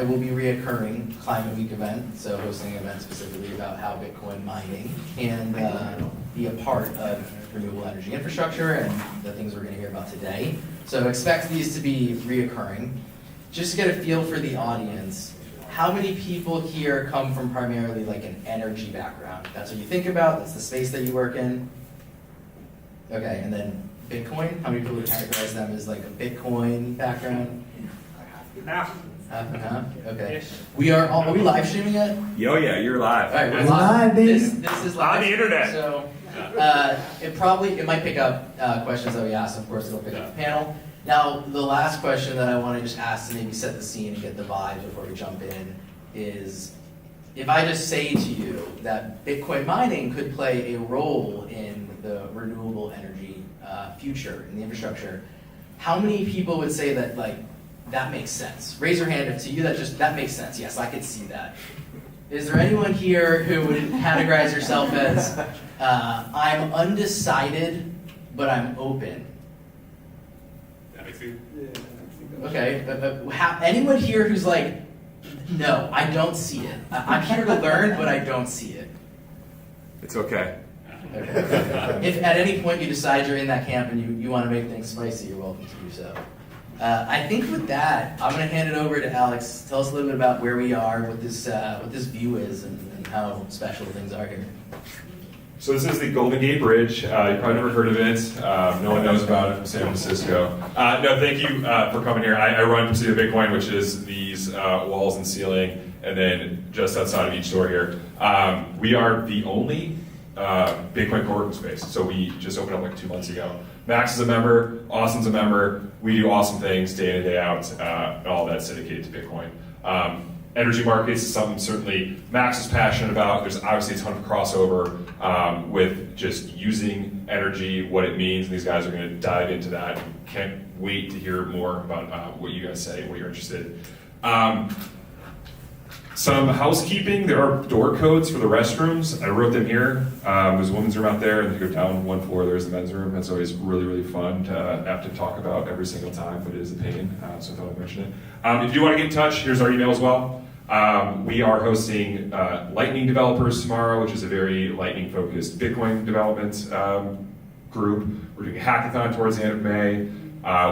will be a reoccurring Climate Week event, so hosting an event specifically about how Bitcoin mining can be a part of renewable energy infrastructure and the things we're going to hear about today. So expect these to be reoccurring. Just to get a feel for the audience, how many people here come from primarily like an energy background? That's what you think about, that's the space that you work in. Okay, and then Bitcoin, how many people would categorize them as like a Bitcoin background? Half. Half and half? Okay. Are we live streaming yet? Yo, yeah, you're live. All right, we're It's live. live, baby. This is live. On the internet. So it might pick up questions that we asked. Of course, it'll pick up the panel. Now, the last question that I want to just ask to maybe set the scene and get the vibe before we jump in is, if I just say to you that Bitcoin mining could play a role in the renewable energy future, in the infrastructure, how many people would say that that makes sense? Raise your hand if to you that makes sense. Yes, I could see that. Is there anyone here who would categorize yourself as I'm undecided, but I'm open? Okay. Anyone here who's like, no, I don't see it. I'm here to learn, but I don't see it. It's okay. Okay. If at any point you decide you're in that camp and you want to make things spicy, you're welcome to do so. I think with that, I'm going to hand it over to Alex. Tell us a little bit about where we are, what this view is, and how special things are here. So this is the Golden Gate Bridge. You probably never heard of it. No one knows about it from San Francisco. No, thank you for coming here. I run Pursuit of Bitcoin, which is these walls and ceiling, and then just outside of each door here. We are the only Bitcoin co-working space. So we just opened up like 2 months ago. Max is a member, Austin's a member. We do awesome things day in and day out, and all that's dedicated to Bitcoin. Energy markets is something certainly Max is passionate about. There's obviously a ton of crossover with just using energy, what it means, and these guys are going to dive into that. Can't wait to hear more about what you guys say, what you're interested in. Some housekeeping, there are door codes for the restrooms. I wrote them here. There's a women's room out there, and you go down one floor, there's the men's room. It's always really, really fun to have to talk about every single time, but it is a pain, so I thought I'd mention it. If you want to get in touch, here's our email as well. We are hosting Lightning Developers tomorrow, which is a very Lightning-focused Bitcoin development group. We're doing a hackathon towards the end of May.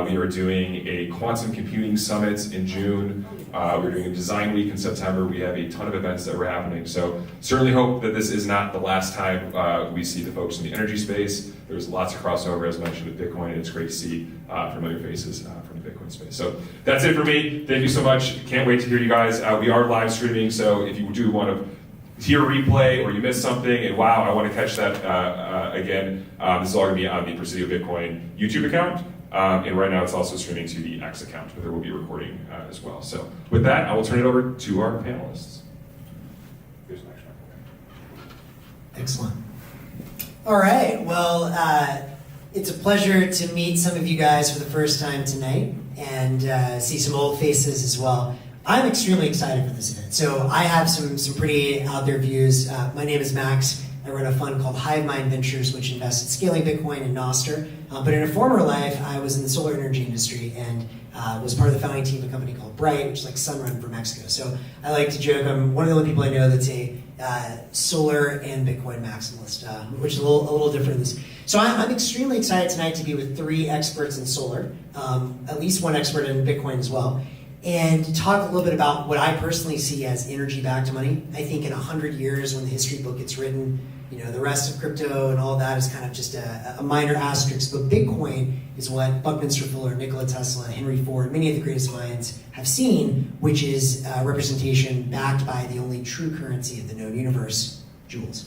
We are doing a quantum computing summit in June. We're doing a design week in September. We have a ton of events that are happening. So certainly hope that this is not the last time we see the folks in the energy space. There's lots of crossover, as mentioned, with Bitcoin, and it's great to see familiar faces from the Bitcoin space. So that's it for me. Thank you so much. Can't wait to hear you guys. We are live streaming, so if you do want to hear a replay or you missed something and wow, I want to catch that again, this is all going to be on the Presidio Bitcoin YouTube account. And right now it's also streaming to the X account, but there will be a recording as well. So with that, I will turn it over to our panelists. Here's an extra. Excellent. All right, well, it's a pleasure to meet some of you guys for the first time tonight and see some old faces as well. I'm extremely excited for this event. So I have some pretty out there views. My name is Max. I run a fund called Hive Mind Ventures, which invests in scaling Bitcoin and Nostr. But in a former life, I was in the solar energy industry and was part of the founding team of a company called Bright, which is like Sunrun for Mexico. So I like to joke, I'm one of the only people I know that's a solar and Bitcoin maximalist, which is a little different than this. So I'm extremely excited tonight to be with 3 experts in solar, at least 1 expert in Bitcoin as well, and talk a little bit about what I personally see as energy-backed money. I think in 100 years, when the history book gets written, the rest of crypto and all that is kind of just a minor asterisk, but Bitcoin is what Buckminster Fuller, Nikola Tesla, Henry Ford, many of the greatest minds have seen, which is representation backed by the only true currency of the known universe, joules.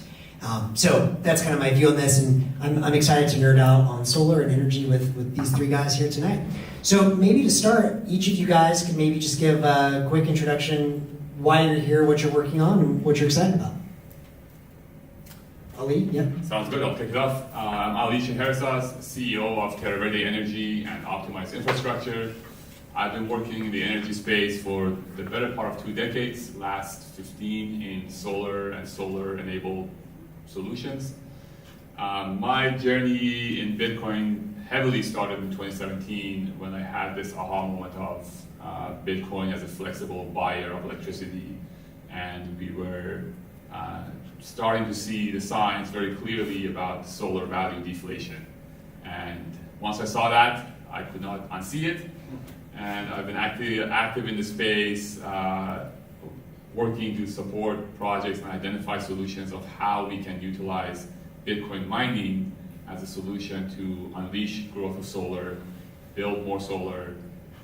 So that's kind of my view on this, and I'm excited to nerd out on solar and energy with these 3 guys here tonight. So maybe to start, each of you guys could maybe just give a quick introduction, why you're here, what you're working on, and what you're excited about. Ali, yeah. Sounds good, I'll kick it off. I'm Ali Scheherazade, CEO of Terra Verde Energy and Optimized Infrastructure. I've been working in the energy space for the better part of 2 decades, last 15 in solar and solar-enabled solutions. My journey in Bitcoin heavily started in 2017 when I had this aha moment of Bitcoin as a flexible buyer of electricity, and we were starting to see the signs very clearly about solar value deflation. And once I saw that, I could not unsee it, and I've been active in the space, working to support projects and identify solutions of how we can utilize Bitcoin mining as a solution to unleash growth of solar, build more solar.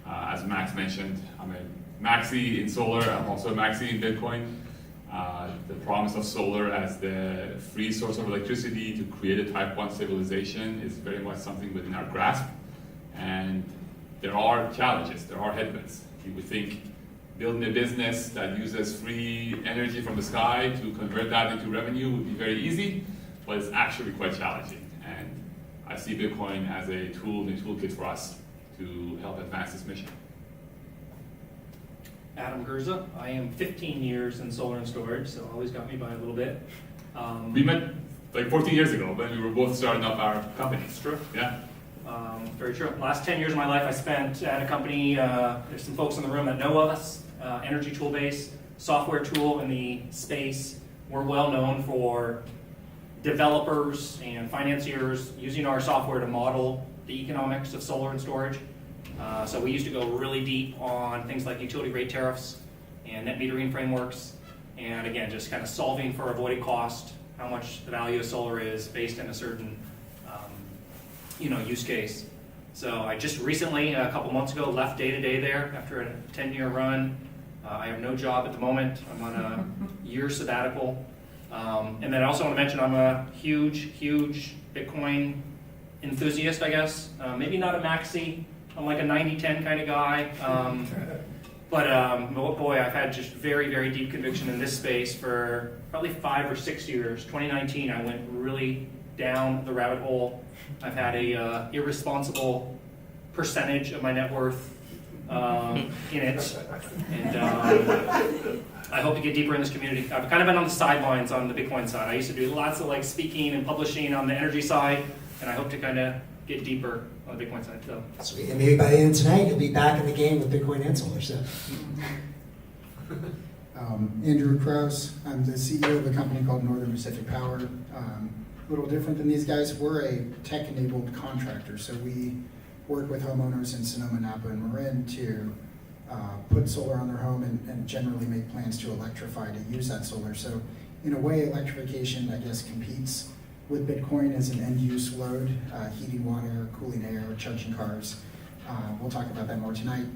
As Max mentioned, I'm a maxi in solar, I'm also a maxi in Bitcoin. The promise of solar as the free source of electricity to create a type 1 civilization is very much something within our grasp. And there are challenges, there are headwinds. You would think building a business that uses free energy from the sky to convert that into revenue would be very easy, but it's actually quite challenging. And I see Bitcoin as a tool in the toolkit for us to help advance this mission. Adam Gerza. I am 15 years in solar and storage, so always got me by a little bit. We met like 14 years ago when we were both starting up our companies. It's true. Yeah. Very true. Last 10 years of my life I spent at a company, there's some folks in the room that know of us, Energy Tool Base, software tool in the space. We're well known for developers and financiers using our software to model the economics of solar and storage. So we used to go really deep on things like utility rate tariffs and net metering frameworks, and again, just kind of solving for avoided cost, how much the value of solar is based in a certain use case. So I just recently, a couple months ago, left day-to-day there after a 10-year run. I have no job at the moment. I'm on a year sabbatical. And then I also want to mention I'm a huge Bitcoin enthusiast, I guess. Maybe not a maxi. I'm like a 90-10 kind of guy. But boy, I've had just very deep conviction in this space for probably 5 or 6 years. 2019, I went really down the rabbit hole. I've had a irresponsible percentage of my net worth in it, and I hope to get deeper in this community. I've kind of been on the sidelines on the Bitcoin side. I used to do lots of speaking and publishing on the energy side, and I hope to kind of get deeper on the Bitcoin side. So Sweet. And maybe by the end of tonight, you'll be back in the game with Bitcoin and solar. So. Andrew Krause. I'm the CEO of a company called Northern Pacific Power. A little different than these guys. We're a tech-enabled contractor, so we work with homeowners in Sonoma, Napa, and Marin to put solar on their home and generally make plans to electrify to use that solar. So in a way, electrification, I guess, competes with Bitcoin as an end-use load, heating water, cooling air, charging cars. We'll talk about that more tonight.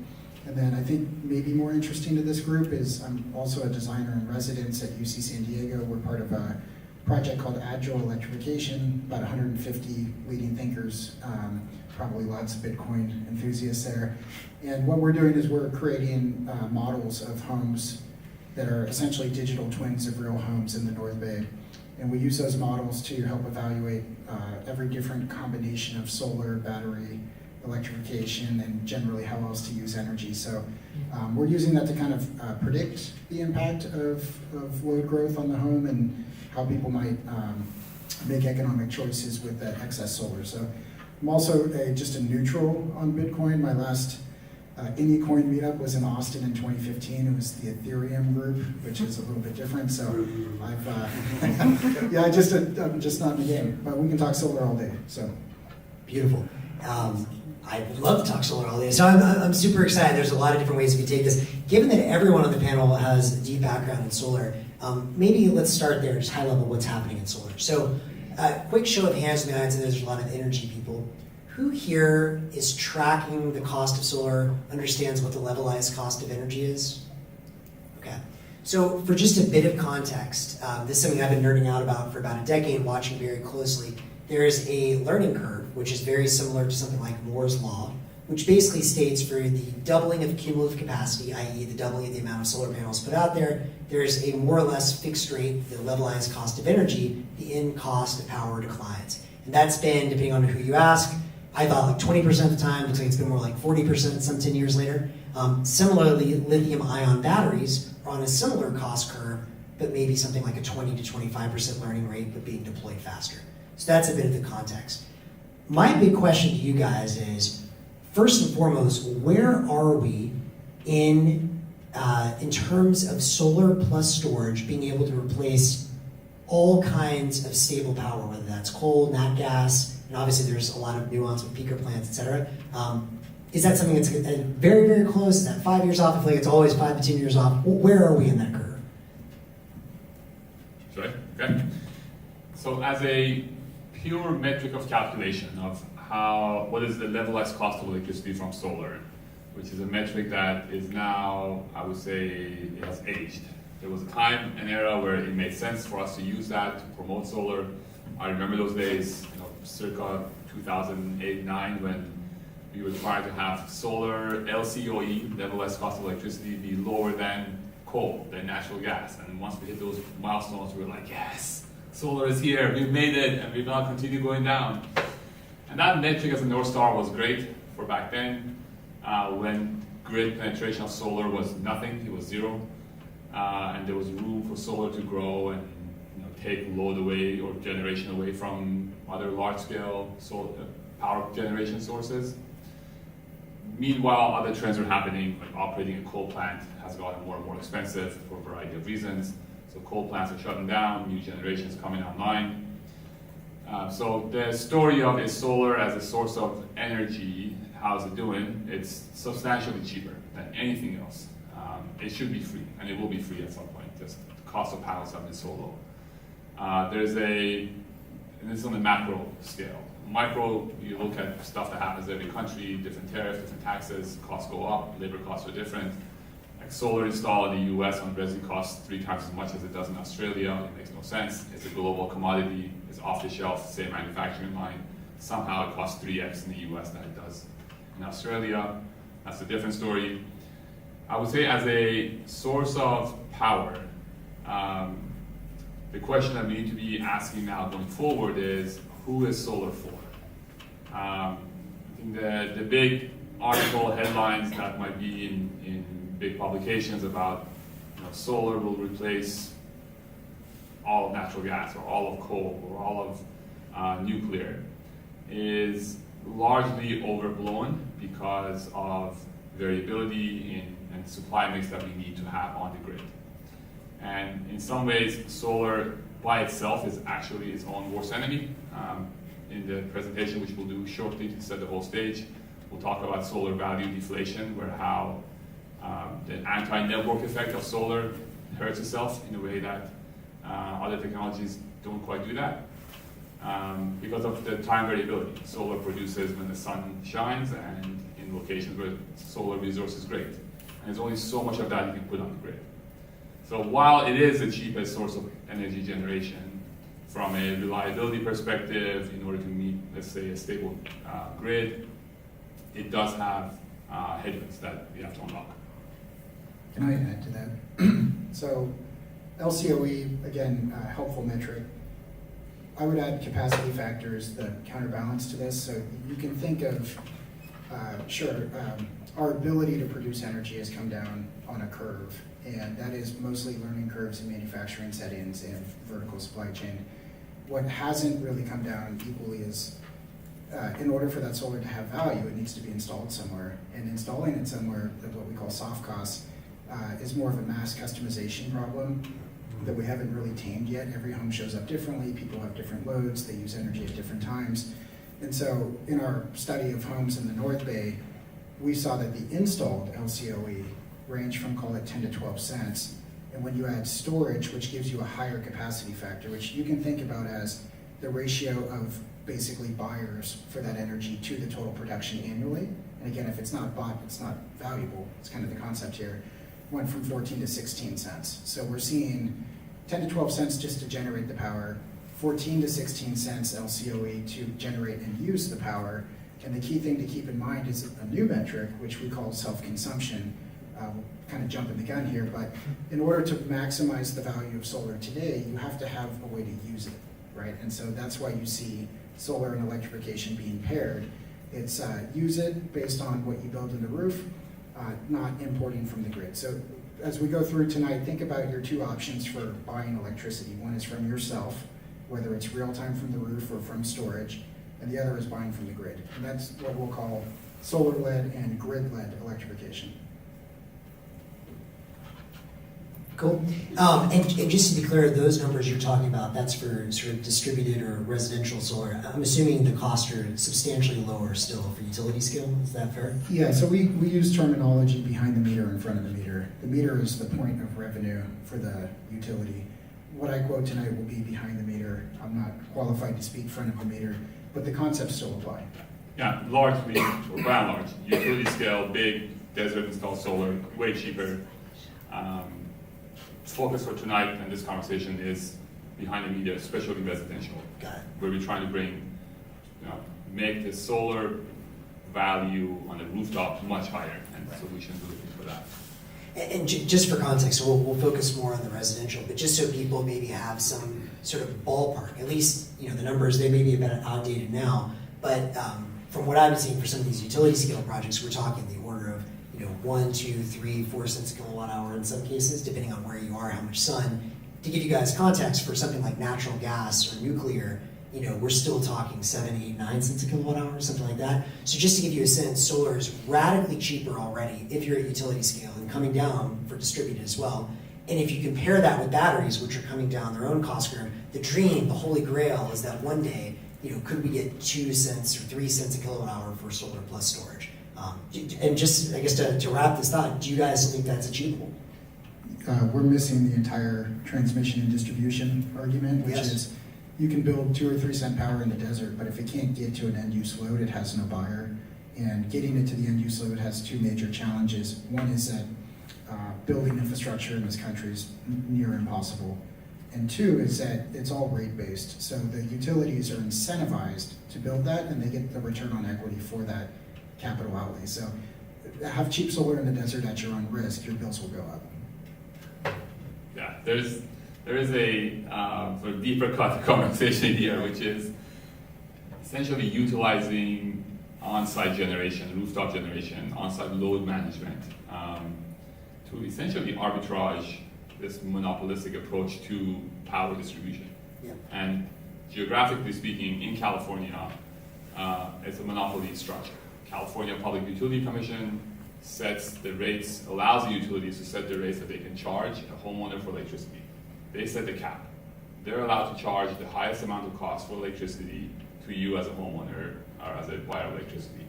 And then I think maybe more interesting to this group is I'm also a designer in residence at UC San Diego. We're part of a project called Agile Electrification, about 150 leading thinkers, probably lots of Bitcoin enthusiasts there. And what we're doing is we're creating models of homes that are essentially digital twins of real homes in the North Bay. And we use those models to help evaluate every different combination of solar, battery, electrification, and generally how else to use energy. So we're using that to kind of predict the impact of load growth on the home and how people might make economic choices with that excess solar. So I'm also just a neutral on Bitcoin. My last Anycoin meetup was in Austin in 2015. It was the Ethereum group, which is a little bit different. So I've, I'm just not in the game, but we can talk solar all day. So Beautiful. I would love to talk solar all day. So I'm super excited. There's a lot of different ways we could take this. Given that everyone on the panel has a deep background in solar, maybe let's start there, just high level, what's happening in solar. So quick show of hands in the audience, and there's a lot of energy people. Who here is tracking the cost of solar, understands what the levelized cost of energy is? Okay. So for just a bit of context, this is something I've been nerding out about for about a decade, watching very closely. There is a learning curve, which is very similar to something like Moore's Law, which basically states for the doubling of cumulative capacity, i.e. the doubling of the amount of solar panels put out there, there's a more or less fixed rate, the levelized cost of energy, the end cost of power declines. And that's been, depending on who you ask, I thought like 20% of the time, looks like it's been more like 40% some 10 years later. Similarly, lithium-ion batteries are on a similar cost curve, but maybe something like a 20 to 25% learning rate, but being deployed faster. So that's a bit of the context. My big question to you guys is, first and foremost, where are we in terms of solar plus storage being able to replace all kinds of stable power, whether that's coal, nat gas, and obviously there's a lot of nuance with peaker plants, et cetera. Is that something that's very, very close? Is that 5 years off? I feel like it's always 5 to 10 years off. Where are we in that curve? Sorry? Okay. So as a pure metric of calculation of what is the levelized cost of electricity from solar, which is a metric that is now, I would say, it has aged. There was a time, an era where it made sense for us to use that to promote solar. I remember those days, circa 2008-9, when we were trying to have solar LCOE, levelized cost of electricity, be lower than coal, than natural gas. And once we hit those milestones, we were like, yes, solar is here, we've made it, and we've now continued going down. And that metric as a North Star was great for back then, when grid penetration of solar was nothing, it was zero, and there was room for solar to grow and take load away or generation away from other large-scale power generation sources. Meanwhile, other trends are happening, like operating a coal plant has gotten more and more expensive for a variety of reasons. So coal plants are shutting down, new generations coming online. So the story of is solar as a source of energy, how's it doing? It's substantially cheaper than anything else. It should be free, and it will be free at some point. Just the cost of panels have been so low. And this is on the macro scale. Micro, you look at stuff that happens in every country, different tariffs, different taxes, costs go up, labor costs are different. Like solar install in the US on resi costs 3 times as much as it does in Australia. It makes no sense. It's a global commodity, it's off the shelf, same manufacturing line. Somehow it costs 3x in the US than it does in Australia. That's a different story. I would say as a source of power, the question that we need to be asking now going forward is, who is solar for? I think the big article headlines that might be in big publications about solar will replace all of natural gas or all of coal or all of nuclear is largely overblown because of variability and supply mix that we need to have on the grid. And in some ways, solar by itself is actually its own worst enemy. In the presentation, which we'll do shortly to set the whole stage, we'll talk about solar value deflation, where how the anti-network effect of solar hurts itself in a way that other technologies don't quite do that. Because of the time variability. Solar produces when the sun shines and in locations where solar resource is great. And there's only so much of that you can put on the grid. So while it is the cheapest source of energy generation, from a reliability perspective, in order to meet, let's say, a stable grid, it does have headwinds that we have to unlock. Can I add to that? So LCOE, again, a helpful metric. I would add capacity factors that counterbalance to this. So you can think of, our ability to produce energy has come down on a curve, and that is mostly learning curves in manufacturing settings and vertical supply chain. What hasn't really come down equally is, in order for that solar to have value, it needs to be installed somewhere. And installing it somewhere, what we call soft costs, is more of a mass customization problem that we haven't really tamed yet. Every home shows up differently, people have different loads, they use energy at different times. And so in our study of homes in the North Bay, we saw that the installed LCOE range from, call it 10 to 12 cents. And when you add storage, which gives you a higher capacity factor, which you can think about as the ratio of basically buyers for that energy to the total production annually. And again, if it's not bought, it's not valuable. It's kind of the concept here. Went from 14 to 16 cents. So we're seeing 10 to 12 cents just to generate the power, 14 to 16 cents LCOE to generate and use the power. And the key thing to keep in mind is a new metric, which we call self-consumption. We'll kind of jumping the gun here, but in order to maximize the value of solar today, you have to have a way to use it, right? And so that's why you see solar and electrification being paired. It's use it based on what you build in the roof, not importing from the grid. So as we go through tonight, think about your 2 options for buying electricity. One is from yourself, whether it's real time from the roof or from storage, and the other is buying from the grid. And that's what we'll call solar-led and grid-led electrification. Cool. And just to be clear, those numbers you're talking about, that's for sort of distributed or residential solar. I'm assuming the costs are substantially lower still for utility scale. Is that fair? Yeah, so we use terminology behind the meter and front of the meter. The meter is the point of revenue for the utility. What I quote tonight will be behind the meter. I'm not qualified to speak front of the meter, but the concepts still apply. Yeah, largely, or by and large, utility scale, big, desert installed solar, way cheaper. Focus for tonight and this conversation is behind the meter, especially residential, Got it. where we're trying to bring, make the solar value on the rooftop much higher, and solutions are looking for that. And just for context, we'll focus more on the residential, but just so people maybe have some sort of ballpark, at least, the numbers, they may be a bit outdated now, but from what I've been seeing for some of these utility scale projects, we're talking the order of 1, 2, 3, 4 cents a kilowatt hour in some cases, depending on where you are, how much sun. To give you guys context, for something like natural gas or nuclear, we're still talking 7, 8, 9 cents a kilowatt hour, something like that. So just to give you a sense, solar is radically cheaper already if you're at utility scale and coming down for distributed as well. And if you compare that with batteries, which are coming down their own cost curve, the dream, the holy grail is that one day, could we get 2 cents or 3 cents a kilowatt hour for solar plus storage? And just, I guess, to wrap this thought, do you guys think that's achievable? We're missing the entire transmission and distribution argument, which Yes. is you can build 2 or 3 cent power in the desert, but if it can't get to an end use load, it has no buyer. And getting it to the end use load has 2 major challenges. One is that building infrastructure in this country is near impossible. And 2 is that it's all rate-based. So the utilities are incentivized to build that, and they get the return on equity for that capital outlay. So have cheap solar in the desert at your own risk, your bills will go up. Yeah, there is a sort of deeper cut conversation here, which is essentially utilizing on-site generation, rooftop generation, on-site load management to essentially arbitrage this monopolistic approach to power distribution. Yeah. And geographically speaking, in California, it's a monopoly structure. California Public Utility Commission sets the rates, allows the utilities to set the rates that they can charge a homeowner for electricity. They set the cap. They're allowed to charge the highest amount of cost for electricity to you as a homeowner or as a buyer of electricity.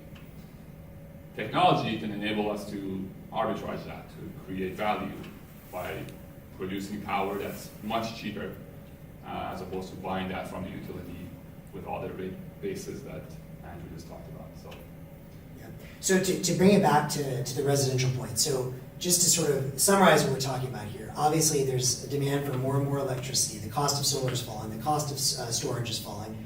Technology can enable us to arbitrage that, to create value by producing power that's much cheaper as opposed to buying that from the utility with all the rate bases that Andrew just talked about. So to bring it back to the residential point, so just to sort of summarize what we're talking about here, obviously there's a demand for more and more electricity, the cost of solar is falling, the cost of storage is falling,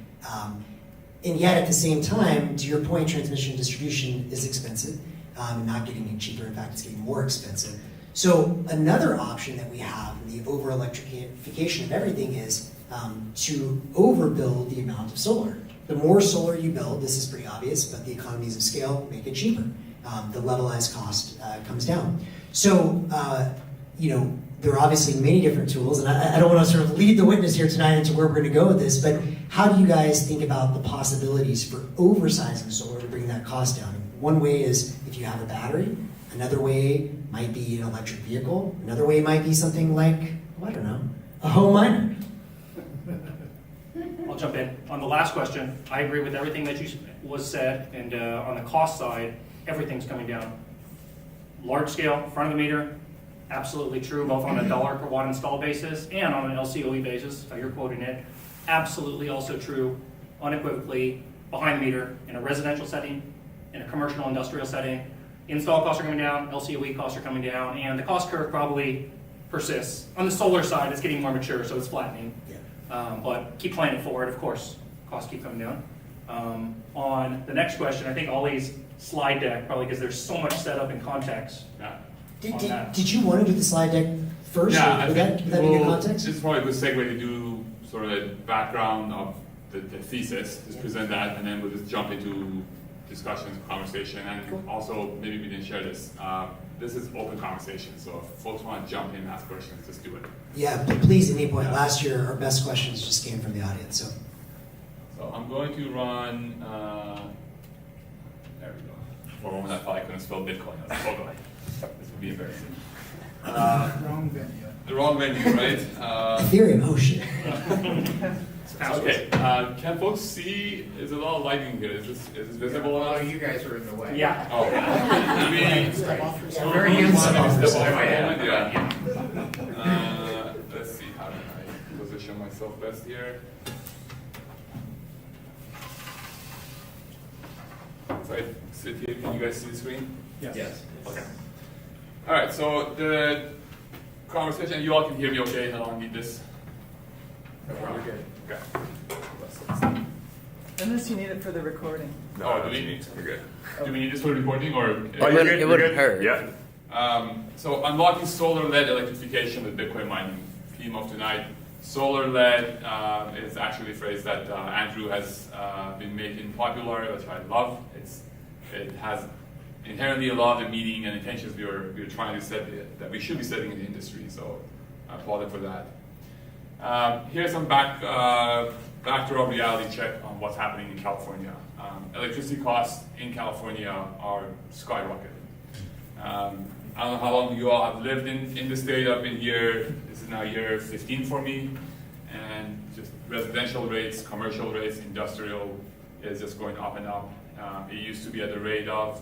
and yet at the same time, to your point, transmission and distribution is expensive, and not getting any cheaper, in fact it's getting more expensive. So another option that we have in the over-electrification of everything is to overbuild the amount of solar. The more solar you build, this is pretty obvious, but the economies of scale make it cheaper. The levelized cost comes down. So, there are obviously many different tools, and I don't want to sort of lead the witness here tonight into where we're going to go with this, but how do you guys think about the possibilities for oversizing solar to bring that cost down? One way is if you have a battery. Another way might be an electric vehicle. Another way might be something like, I don't know, a home miner. I'll jump in. On the last question, I agree with everything that was said, and on the cost side, everything's coming down. Large scale, front of the meter, absolutely true, both on a dollar per watt install basis and on an LCOE basis, how you're quoting it. Absolutely also true, unequivocally, behind the meter, in a residential setting, in a commercial industrial setting. Install costs are coming down, LCOE costs are coming down, and the cost curve probably persists. On the solar side, it's getting more mature, so it's flattening. But keep playing it forward, of course, costs keep coming down. On the next question, I think Ollie's slide deck, probably because there's so much setup and context. Yeah. Did you want to do the slide deck first? Yeah, I would think that be good context? this is probably a good segue to do sort of a background of the thesis, just present that, and then we'll just jump into discussions, conversation, and Cool. also maybe we didn't share this. This is open conversation, so if folks want to jump in and ask questions, just do it. Yeah, but please, at any point. Last year, our best questions just came from the audience. So I'm going to run, there we go. For a moment I thought I couldn't spell Bitcoin. I was like, oh, God. This would be embarrassing. Wrong venue. the wrong menu, right? Ethereum, oh shit. Okay, can folks see, there's a lot of lighting here, is this visible Oh, enough? you guys are in the way. Yeah. Oh, maybe, Very inside. yeah. Let's see, how can I position myself best here? So I sit here, can you guys see the screen? Yes. Okay. All right, so the conversation, you all can hear me okay, I don't need this. We're good. Okay. Unless you need it for the recording. Oh, do we need, you're good. Do we need this for recording or? Oh, you're good, It you're wouldn't good. hurt. Yeah. So unlocking solar-led electrification with Bitcoin mining, theme of tonight. Solar-led is actually a phrase that Andrew has been making popular, which I love. It has inherently a lot of the meaning and intentions we are trying to set that we should be setting in the industry. So I applaud him for that. Here's some backdoor reality check on what's happening in California. Electricity costs in California are skyrocketing. I don't know how long you all have lived in the state. I've been here, this is now year 15 for me, and just residential rates, commercial rates, industrial is just going up and up. It used to be at the rate of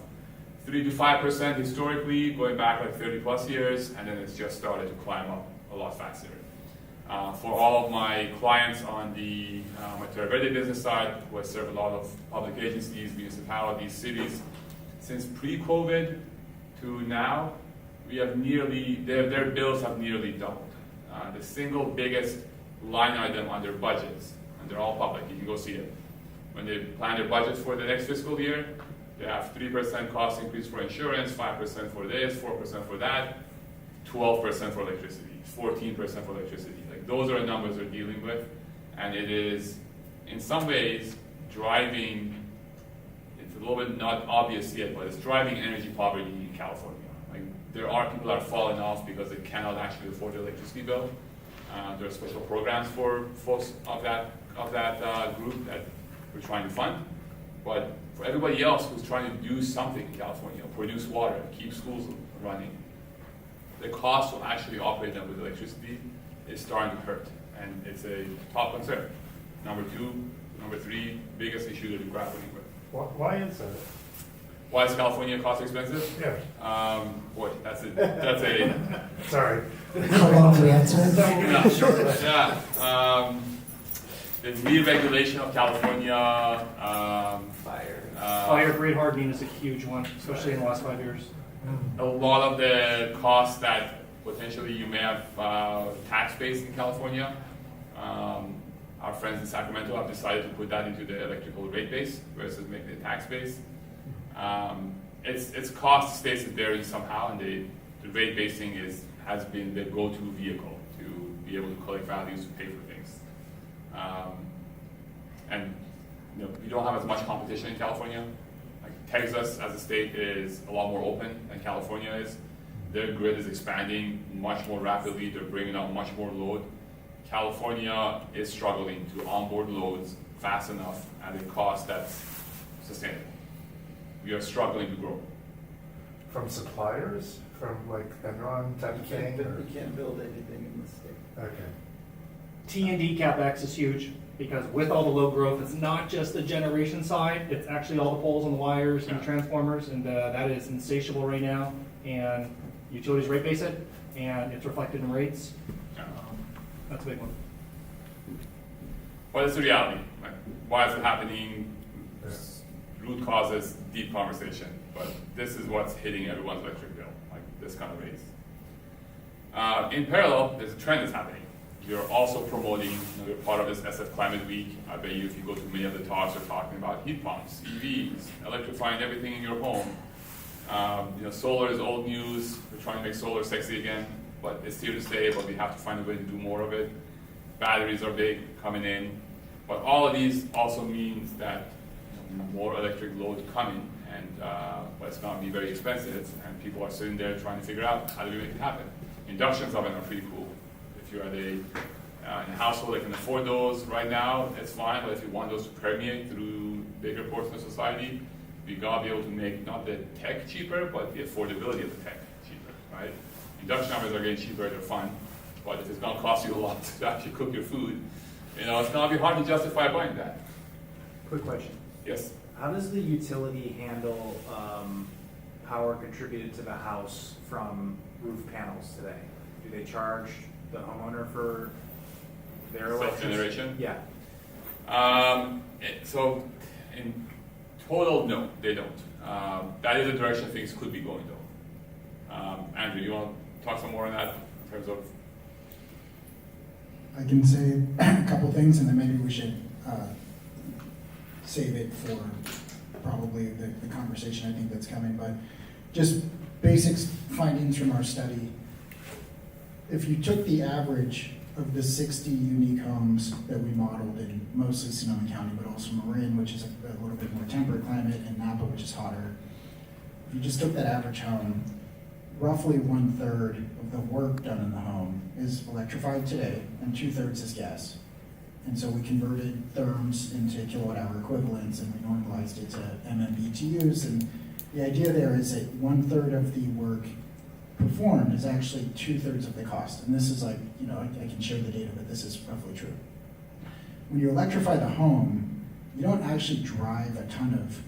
3 to 5% historically, going back like 30 plus years, and then it's just started to climb up a lot faster. For all of my clients on the my Terra Verde business side, who I serve a lot of public agencies, municipalities, cities, since pre-COVID to now, we have their bills have nearly doubled. The single biggest line item on their budgets, and they're all public, you can go see it. When they plan their budgets for the next fiscal year, they have 3% cost increase for insurance, 5% for this, 4% for that, 12% for electricity, 14% for electricity. Like those are the numbers they're dealing with, and it is, in some ways, driving, it's a little bit not obvious yet, but it's driving energy poverty in California. Like there are people that are falling off because they cannot actually afford the electricity bill. There are special programs for folks of that group that we're trying to fund, but for everybody else who's trying to do something in California, produce water, keep schools running, the cost to actually operate them with electricity is starting to hurt, and it's a top concern. Number 3 biggest issue that we're grappling with. Why is that? Why is California cost expensive? Yeah. Boy, that's a Sorry. How long do we answer? yeah. The re-regulation of California, Fire grid hardening is a huge one, especially in the last 5 years. a lot of the costs that potentially you may have tax base in California. Our friends in Sacramento have decided to put that into the electrical rate base versus making it tax base. Its cost stays varying somehow, and the rate basing has been the go-to vehicle to be able to collect values to pay for things. And we don't have as much competition in California. Like Texas as a state is a lot more open than California is. Their grid is expanding much more rapidly. They're bringing out much more load. California is struggling to onboard loads fast enough at a cost that's sustainable. We are struggling to grow. From suppliers? From like Enron type of thing? You can't build anything in the state. Okay. T&D CapEx is huge, because with all the low growth, it's not just the generation side, it's actually all the poles and the wires and the transformers, and that is insatiable right now. And utilities rate base it, and it's reflected in rates. That's a big one. What is the reality? Like, why is it happening? Root causes, deep conversation. But this is what's hitting everyone's electric bill, like this kind of raise. In parallel, there's a trend that's happening. You're also promoting, you're part of this SF Climate Week. I bet you if you go to many of the talks, they're talking about heat pumps, EVs, electrifying everything in your home. Solar is old news. We're trying to make solar sexy again, but it's here to stay, but we have to find a way to do more of it. Batteries are big coming in, but all of these also means that more electric load coming, and but it's going to be very expensive, and people are sitting there trying to figure out how do we make it happen. Induction ovens are pretty cool. If you're at in a household that can afford those right now, it's fine, but if you want those to permeate through bigger portions of society, we got to be able to make not the tech cheaper, but the affordability of the tech cheaper, right? Induction ovens are getting cheaper, they're fun, But if it's going to cost you a lot to actually cook your food, it's going to be hard to justify buying that. Quick question. Yes. How does the utility handle power contributed to the house from roof panels today? Do they charge the homeowner for their electricity? Self-generation? Yeah. So, in total, no, they don't. That is the direction things could be going, though. Andrew, you want to talk some more on that in terms of? I can say a couple things, and then maybe we should save it for probably the conversation I think that's coming. But just basics findings from our study. If you took the average of the 60 unique homes that we modeled in mostly Sonoma County, but also Marin, which is a little bit more temperate climate, and Napa, which is hotter. If you just took that average home, roughly 1/3 of the work done in the home is electrified today, and 2/3 is gas. And so we converted therms into kilowatt-hour equivalents, and we normalized it to MMBTUs. And the idea there is that 1/3 of the work performed is actually 2/3 of the cost. And this is like, I can share the data, but this is roughly true. When you electrify the home, you don't actually drive a ton of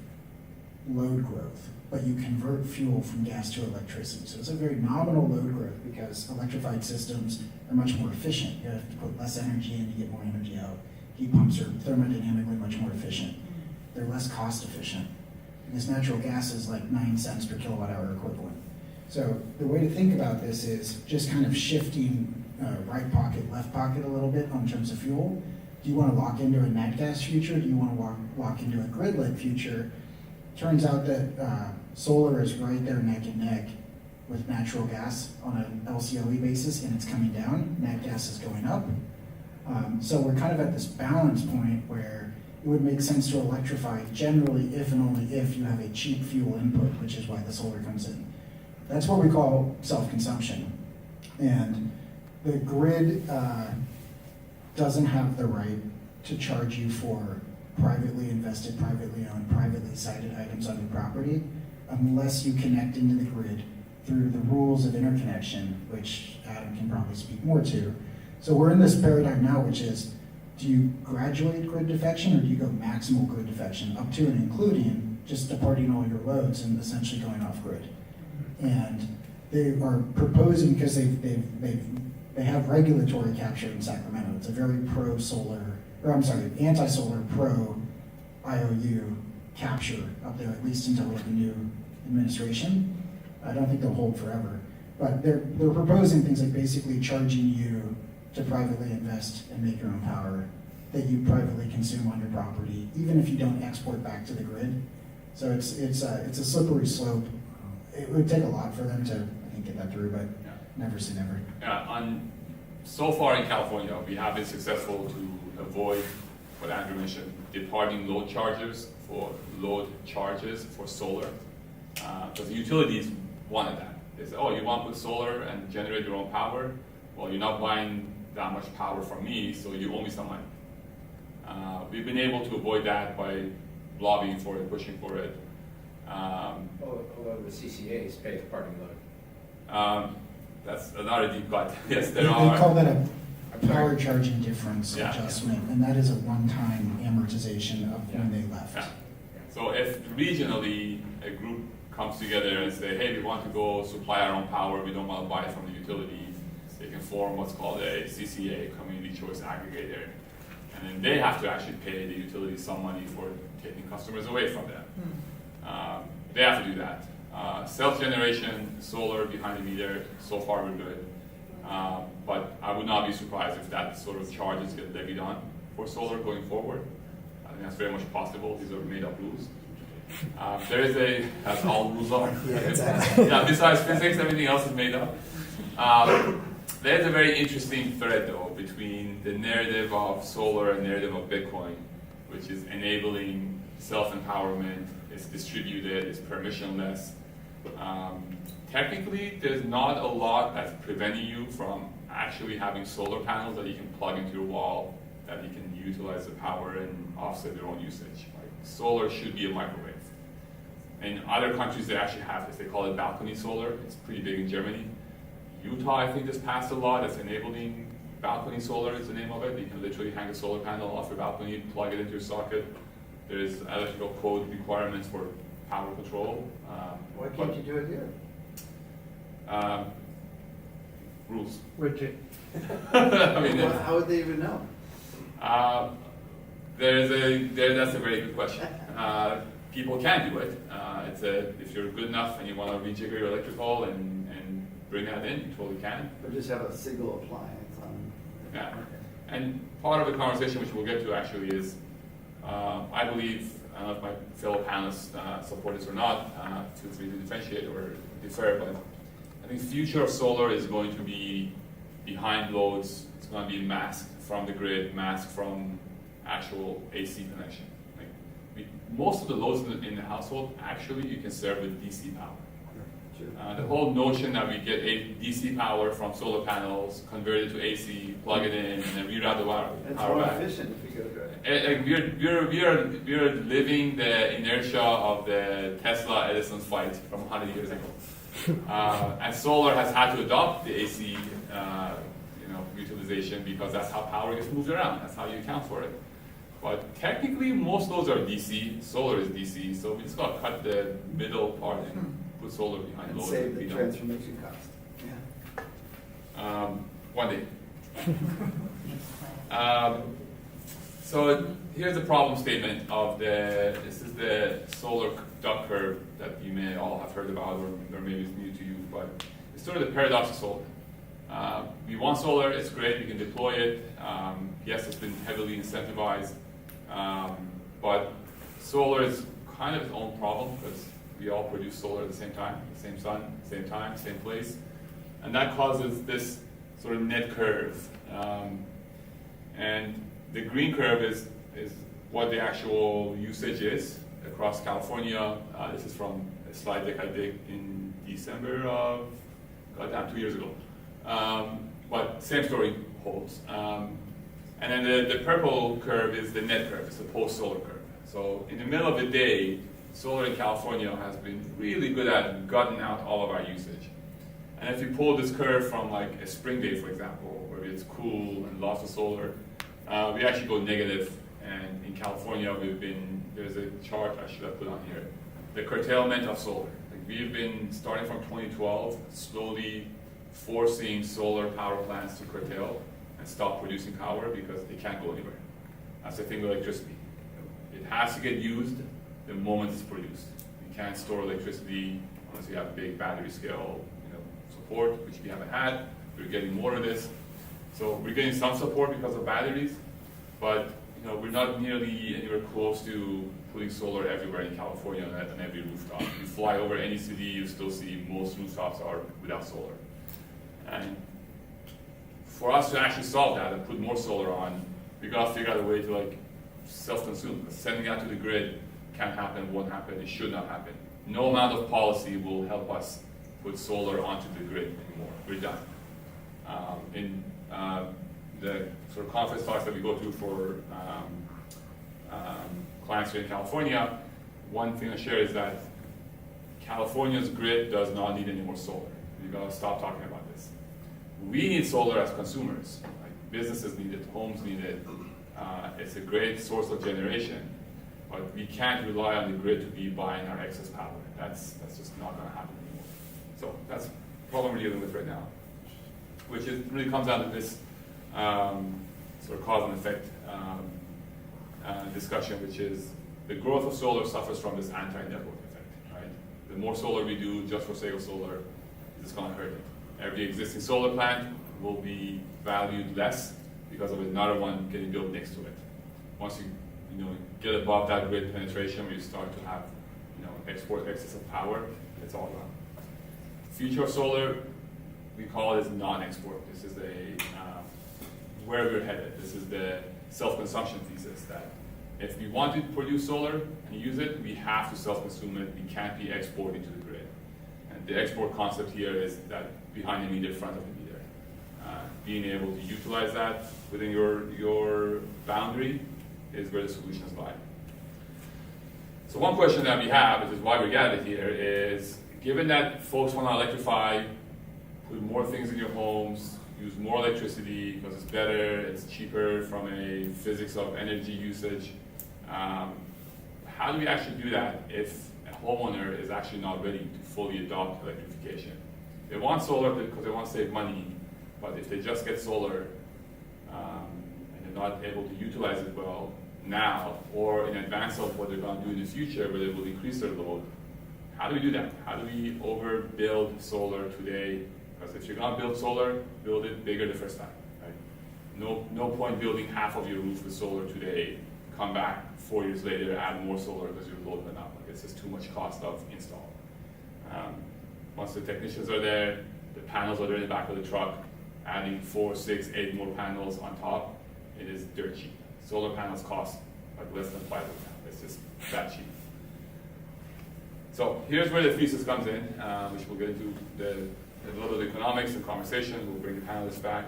load growth, but you convert fuel from gas to electricity. So it's a very nominal load growth because electrified systems are much more efficient. You have to put less energy in to get more energy out. Heat pumps are thermodynamically much more efficient. They're less cost efficient. Because natural gas is like 9 cents per kilowatt hour equivalent. So the way to think about this is just kind of shifting right pocket, left pocket a little bit in terms of fuel. Do you want to lock into a nat gas future? Do you want to lock into a grid-led future? Turns out that solar is right there neck and neck with natural gas on an LCOE basis, and it's coming down. Nat gas is going up. So we're kind of at this balance point where it would make sense to electrify generally if and only if you have a cheap fuel input, which is why the solar comes in. That's what we call self-consumption. And the grid doesn't have the right to charge you for privately invested, privately owned, privately sited items on your property unless you connect into the grid through the rules of interconnection, which Adam can probably speak more to. So we're in this paradigm now, which is, do you graduate grid defection or do you go maximal grid defection up to and including just departing all your loads and essentially going off grid? And they are proposing, because they have regulatory capture in Sacramento. It's a very anti-solar pro IOU capture up there, at least until the new administration. I don't think they'll hold forever. But they're proposing things like basically charging you to privately invest and make your own power that you privately consume on your property, even if you don't export back to the grid. So it's a slippery slope. It would take a lot for them to, I think, get that through, but never say never. So far in California, we have been successful to avoid what Andrew mentioned, departing load charges for solar, because the utilities wanted that. They said, oh, you want to put solar and generate your own power? Well, you're not buying that much power from me, so you owe me some money. We've been able to avoid that by lobbying for it, pushing for it. Although the CCAs pay the parking load. That's another deep cut. Yes, They there are. call that a power charging difference Yeah. adjustment, and that is a one-time amortization of when they left. Yeah. So if regionally a group comes together and say, hey, we want to go supply our own power, we don't want to buy it from the utilities, they can form what's called a CCA, Community Choice Aggregator. And then they have to actually pay the utilities some money for taking customers away from them. They have to do that. Self-generation, solar, behind the meter, so far we're good. But I would not be surprised if that sort of charges get levied on for solar going forward. I think that's very much possible. These are made up rules. There is as all rules are. Yeah, exactly. Yeah, besides physics, everything else is made up. There's a very interesting thread, though, between the narrative of solar and narrative of Bitcoin, which is enabling self-empowerment, it's distributed, it's permissionless. Technically, there's not a lot that's preventing you from actually having solar panels that you can plug into your wall, that you can utilize the power and offset your own usage. Like, solar should be a microwave. In other countries, they actually have this. They call it balcony solar. It's pretty big in Germany. Utah, I think, just passed a law that's enabling balcony solar is the name of it. You can literally hang a solar panel off your balcony, plug it into your socket. There's electrical code requirements for power control. Why can't you do it here? Rules. Rigid. I mean, How would they even know? that's a very good question. People can do it. If you're good enough and you want to rejigger your electrical and bring that in, you totally can. Or just have a single appliance on? Yeah. Okay. And part of the conversation, which we'll get to actually, is I believe, I don't know if my fellow panelists support this or not, feel free to differentiate or differ, but I think future of solar is going to be behind loads. It's going to be masked from the grid, masked from actual AC connection. Most of the loads in the household, actually, you can serve with DC power. Sure. The whole notion that we get DC power from solar panels, convert it to AC, plug it in, and then reroute the power It's power more back. efficient if you go direct. We're living the inertia of the Tesla Edison fight from 100 years ago, and solar has had to adopt the AC, utilization because that's how power gets moved around. That's how you account for it. But technically, most loads are DC. Solar is DC, so we just got to cut the middle part and put solar behind And loads. save We the don't. transformation cost. Yeah. One day. So here's the problem statement of this is the solar duck curve that you may all have heard about, or maybe it's new to you, but it's sort of the paradox of solar. We want solar, it's great, we can deploy it. Yes, it's been heavily incentivized, but solar is kind of its own problem because we all produce solar at the same time, the same sun, same time, same place. And that causes this sort of net curve. And the green curve is what the actual usage is across California. This is from a slide deck I did in December of, 2 years ago. But same story holds. And then the purple curve is the net curve, it's the post-solar curve. So in the middle of the day, solar in California has been really good at gutting out all of our usage. And if you pull this curve from like a spring day, for example, where it's cool and lots of solar, we actually go negative. And in California, there's a chart I should have put on here, the curtailment of solar. Like we've been starting from 2012, slowly forcing solar power plants to curtail and stop producing power because they can't go anywhere. That's the thing with electricity. It has to get used the moment it's produced. You can't store electricity unless you have big battery scale support, which we haven't had. We're getting more of this. So we're getting some support because of batteries, but we're not nearly anywhere close to putting solar everywhere in California on every rooftop. You fly over any city, you still see most rooftops are without solar. And for us to actually solve that and put more solar on, we gotta figure out a way to self-consume. Sending that to the grid can't happen, won't happen, it should not happen. No amount of policy will help us put solar onto the grid anymore. We're done. In the sort of conference talks that we go to for clients here in California, one thing I share is that California's grid does not need any more solar. You gotta stop talking about this. We need solar as consumers. Like businesses need it, homes need it. It's a great source of generation, but we can't rely on the grid to be buying our excess power. That's just not gonna happen anymore. So that's the problem we're dealing with right now, which really comes down to this sort of cause and effect discussion, which is the growth of solar suffers from this anti-network effect, right? The more solar we do just for sake of solar, it's going to hurt it. Every existing solar plant will be valued less because of another one getting built next to it. Once you get above that grid penetration, where you start to have export excess of power, it's all gone. Future of solar, we call it non-export. This is where we're headed. This is the self-consumption thesis that if we want to produce solar and use it, we have to self-consume it. We can't be exporting to the grid. And the export concept here is that behind the meter, front of the meter. Being able to utilize that within your boundary is where the solutions lie. So one question that we have, which is why we gathered here, is given that folks want to electrify put more things in your homes, use more electricity because it's better, it's cheaper from a physics of energy usage. How do we actually do that if a homeowner is actually not ready to fully adopt electrification? They want solar because they want to save money, but if they just get solar and they're not able to utilize it well now or in advance of what they're going to do in the future where they will increase their load, how do we do that? How do we overbuild solar today? Because if you're going to build solar, build it bigger the first time. Right? No point building half of your roof with solar today, come back 4 years later, add more solar because your load went up. Like it's just too much cost of install. Once the technicians are there, the panels are there in the back of the truck, adding 4, 6, 8 more panels on top, it is dirt cheap. Solar panels cost like less than $5. It's just that cheap. So here's where the thesis comes in, which we'll get into a little bit of economics and conversation. We'll bring the panelists back.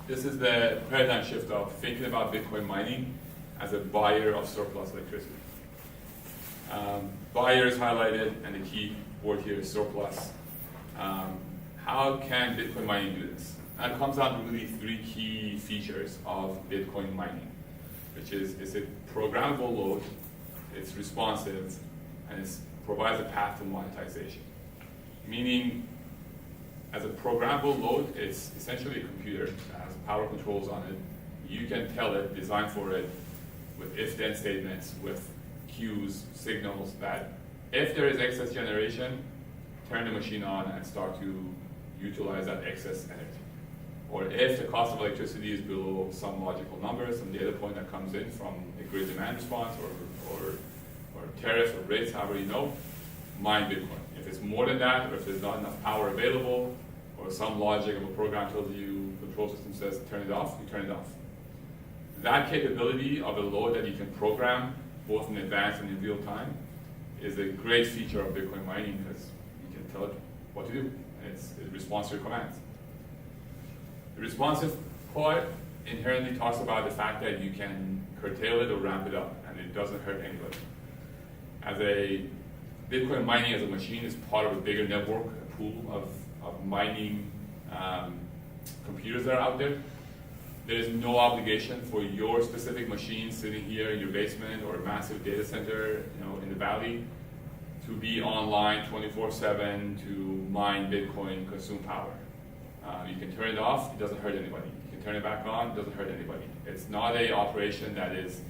This is the paradigm shift of thinking about Bitcoin mining as a buyer of surplus electricity. Buyer is highlighted, and the key word here is surplus. How can Bitcoin mining do this? And it comes down to really 3 key features of Bitcoin mining, which is it's a programmable load, it's responsive, and it provides a path to monetization. Meaning, as a programmable load, it's essentially a computer that has power controls on it. You can tell it, design for it, with if-then statements, with cues, signals, that if there is excess generation, turn the machine on and start to utilize that excess energy. Or if the cost of electricity is below some logical number, some data point that comes in from a grid demand response or tariffs or rates, however you know, mine Bitcoin. If it's more than that, or if there's not enough power available, or some logic of a program tells you, control system says turn it off, you turn it off. That capability of a load that you can program both in advance and in real time is a great feature of Bitcoin mining because you can tell it what to do, and it responds to your commands. The responsive part inherently talks about the fact that you can curtail it or ramp it up, and it doesn't hurt anybody. As a Bitcoin mining as a machine is part of a bigger network, a pool of mining computers that are out there. There is no obligation for your specific machine sitting here in your basement or a massive data center, in the valley, to be online 24/7 to mine Bitcoin, consume power. You can turn it off; it doesn't hurt anybody. You can turn it back on; it doesn't hurt anybody. It's not an operation that is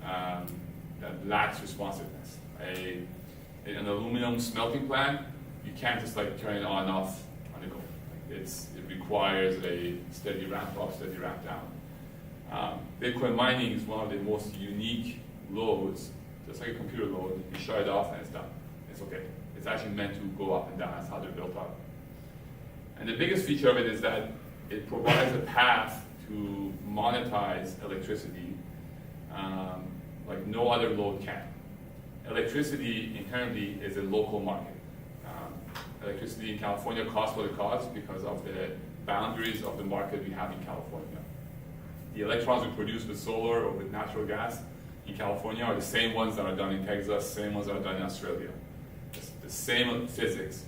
that lacks responsiveness. An aluminum smelting plant, you can't just turn it on and off on the go. It requires a steady ramp up, steady ramp down. Bitcoin mining is one of the most unique loads, just like a computer load. You shut it off and it's done. It's okay. It's actually meant to go up and down. That's how they're built up. And the biggest feature of it is that it provides a path to monetize electricity like no other load can. Electricity inherently is a local market. Electricity in California costs what it costs because of the boundaries of the market we have in California. The electrons we produce with solar or with natural gas in California are the same ones that are done in Texas, same ones that are done in Australia. It's the same physics,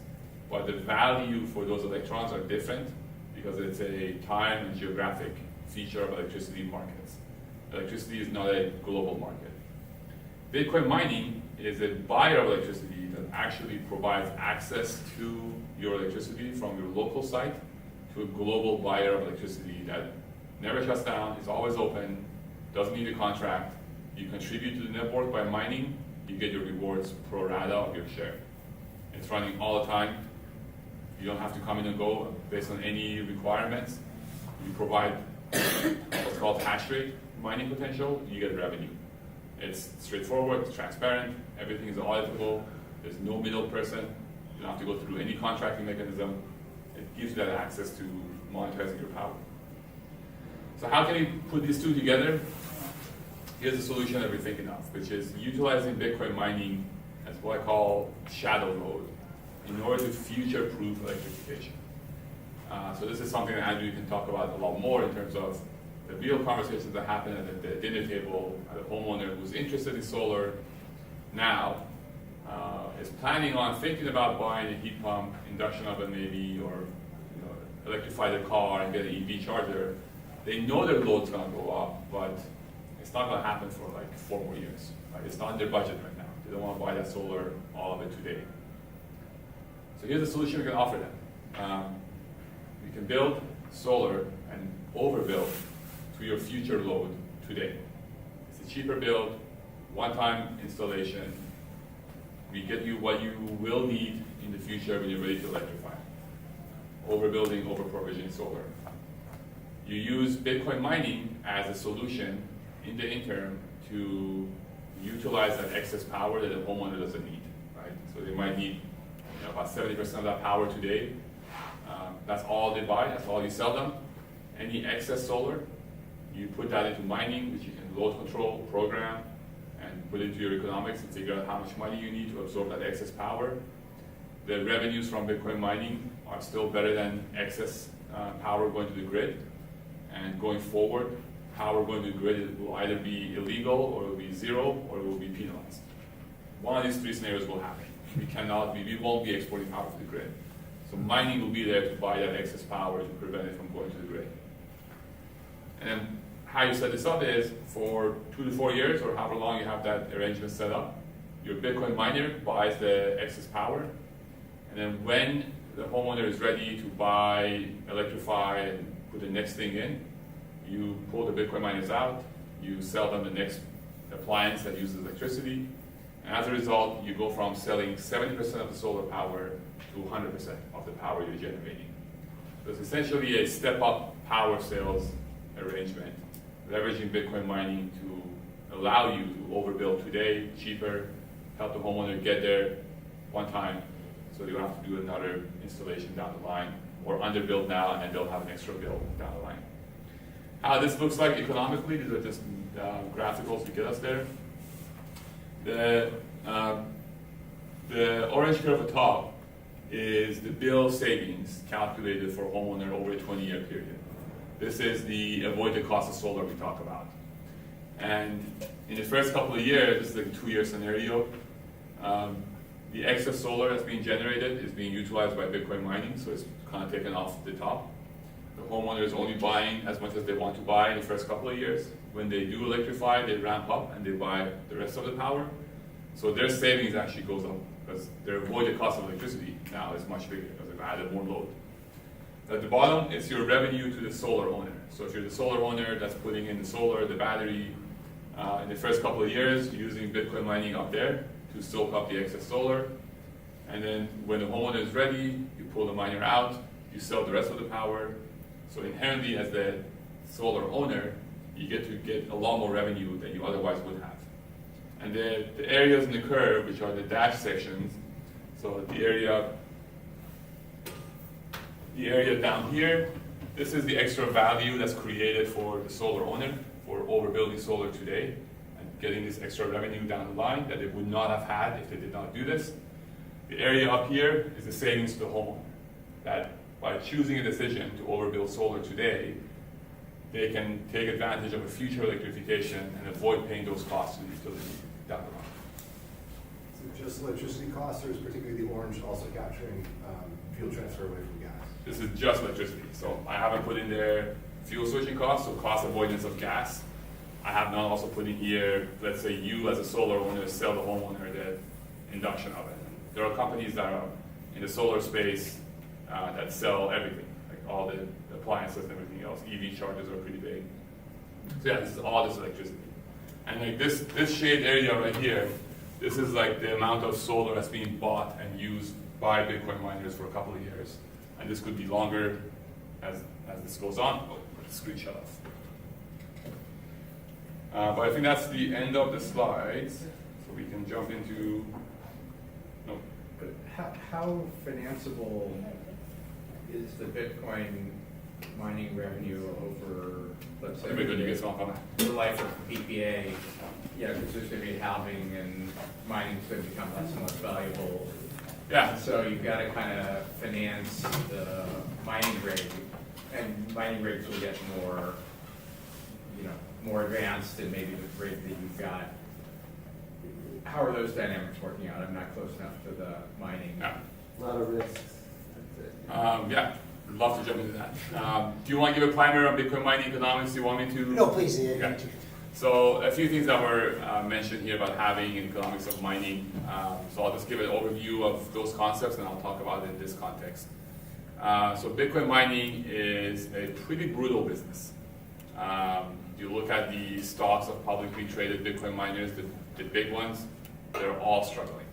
but the value for those electrons are different because it's a time and geographic feature of electricity markets. Electricity is not a global market. Bitcoin mining is a buyer of electricity that actually provides access to your electricity from your local site to a global buyer of electricity that never shuts down, is always open, doesn't need a contract. You contribute to the network by mining, you get your rewards pro rata of your share. It's running all the time. You don't have to come in and go based on any requirements. You provide what's called hash rate mining potential, you get revenue. It's straightforward, it's transparent, everything is auditable, there's no middle person, you don't have to go through any contracting mechanism. It gives you that access to monetizing your power. So how can we put these two together? Here's a solution that we're thinking of, which is utilizing Bitcoin mining as what I call shadow load in order to future-proof electrification. So this is something that Andrew can talk about a lot more in terms of the real conversations that happen at the dinner table, at a homeowner who's interested in solar now, is planning on thinking about buying a heat pump, induction oven maybe, or electrify their car and get an EV charger, they know their load's gonna go up, but it's not gonna happen for like 4 more years. Right? It's not in their budget right now. They don't wanna buy that solar, all of it today. So here's a solution we can offer them. We can build solar and overbuild to your future load today. It's a cheaper build, one-time installation. We get you what you will need in the future when you're ready to electrify. Overbuilding, over-provisioning solar. You use Bitcoin mining as a solution in the interim to utilize that excess power that the homeowner doesn't need, right? So they might need about 70% of that power today. That's all they buy, that's all you sell them. Any excess solar, you put that into mining, which you can load control, program, and put into your economics and figure out how much money you need to absorb that excess power. The revenues from Bitcoin mining are still better than excess power going to the grid. And going forward, power going to the grid will either be illegal, or it will be zero, or it will be penalized. One of these 3 scenarios will happen. We won't be exporting power to the grid. So mining will be there to buy that excess power to prevent it from going to the grid. And then how you set this up is for 2 to 4 years, or however long you have that arrangement set up, your Bitcoin miner buys the excess power. And then when the homeowner is ready to buy, electrify, and put the next thing in, you pull the Bitcoin miners out, you sell them the next appliance that uses electricity, and as a result, you go from selling 70% of the solar power to 100% of the power you're generating. So it's essentially a step-up power sales arrangement, leveraging Bitcoin mining to allow you to overbuild today, cheaper, help the homeowner get there one time, so you don't have to do another installation down the line, or underbuild now and then they'll have an extra bill down the line. How this looks like economically, these are just graphicals to get us there. The orange curve at the top is the bill savings calculated for a homeowner over a 20-year period. This is the avoided cost of solar we talk about. And in the first couple of years, this is like a 2-year scenario, the excess solar that's being generated is being utilized by Bitcoin mining, so it's kind of taken off the top. The homeowner is only buying as much as they want to buy in the first couple of years. When they do electrify, they ramp up and they buy the rest of the power. So their savings actually goes up because their avoided cost of electricity now is much bigger because they've added more load. At the bottom, it's your revenue to the solar owner. So if you're the solar owner that's putting in the solar, the battery, in the first couple of years, using Bitcoin mining up there to soak up the excess solar. And then when the homeowner is ready, you pull the miner out, you sell the rest of the power. So inherently, as the solar owner, you get a lot more revenue than you otherwise would have. And the areas in the curve, which are the dashed sections, so the area down here, this is the extra value that's created for the solar owner for overbuilding solar today and getting this extra revenue down the line that they would not have had if they did not do this. The area up here is the savings to the homeowner, that by choosing a decision to overbuild solar today, they can take advantage of a future electrification and avoid paying those costs to the utility down the line. So just electricity costs, or is particularly the orange also capturing fuel transfer away from gas? This is just electricity. So I haven't put in there fuel switching costs, so cost avoidance of gas. I have not also put in here, let's say you as a solar owner sell the homeowner the induction oven. There are companies that are in the solar space that sell everything, like all the appliances and everything else. EV chargers are pretty big. So yeah, this is all this electricity. And like this shaded area right here, this is like the amount of solar that's being bought and used by Bitcoin miners for a couple of years. And this could be longer as this goes on. Oh, put the screen shut off. But I think that's the end of the slides. So we can jump into, no. But how financeable is the Bitcoin mining revenue over, let's say, Everybody gets off on that. the life of PPA? Yeah, because there's going to be halving and mining's going to become less and less valuable. Yeah. So you've got to kind of finance the mining rig, and mining rigs will get more, more advanced than maybe the rig that you've got how are those dynamics working out? I'm not close enough to the mining. Yeah. A lot of risks. That's it. Yeah, I'd love to jump into that. Do you want to give a primer on Bitcoin mining economics? Do you want me to? No, please. Yeah. So a few things that were mentioned here about halving and economics of mining. So I'll just give an overview of those concepts and I'll talk about it in this context. So Bitcoin mining is a pretty brutal business. You look at the stocks of publicly traded Bitcoin miners, the big ones, they're all struggling.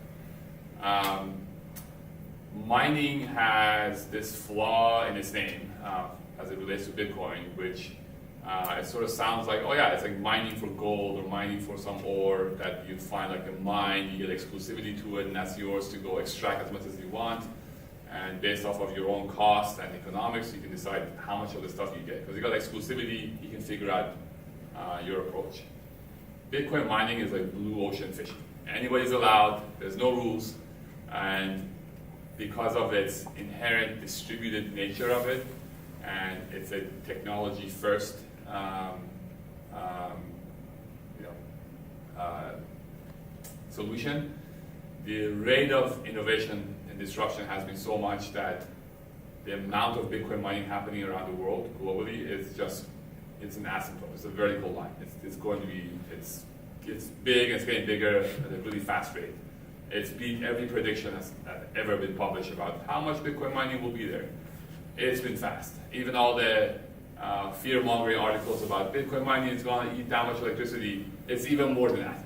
Mining has this flaw in its name as it relates to Bitcoin, which it sort of sounds like, oh yeah, it's like mining for gold or mining for some ore that you find like a mine, you get exclusivity to it, and that's yours to go extract as much as you want. And based off of your own cost and economics, you can decide how much of the stuff you get. Because you got exclusivity, you can figure out your approach. Bitcoin mining is like blue ocean fishing. Anybody's allowed, there's no rules, and because of its inherent distributed nature of it, and it's a technology first solution, the rate of innovation and disruption has been so much that the amount of Bitcoin mining happening around the world globally is just, it's an asymptote. It's a vertical line. It's going to be, it's big, it's getting bigger at a really fast rate. It's beat every prediction that's ever been published about how much Bitcoin mining will be there. It's been fast. Even all the fear-mongering articles about Bitcoin mining is going to eat that much electricity, it's even more than that.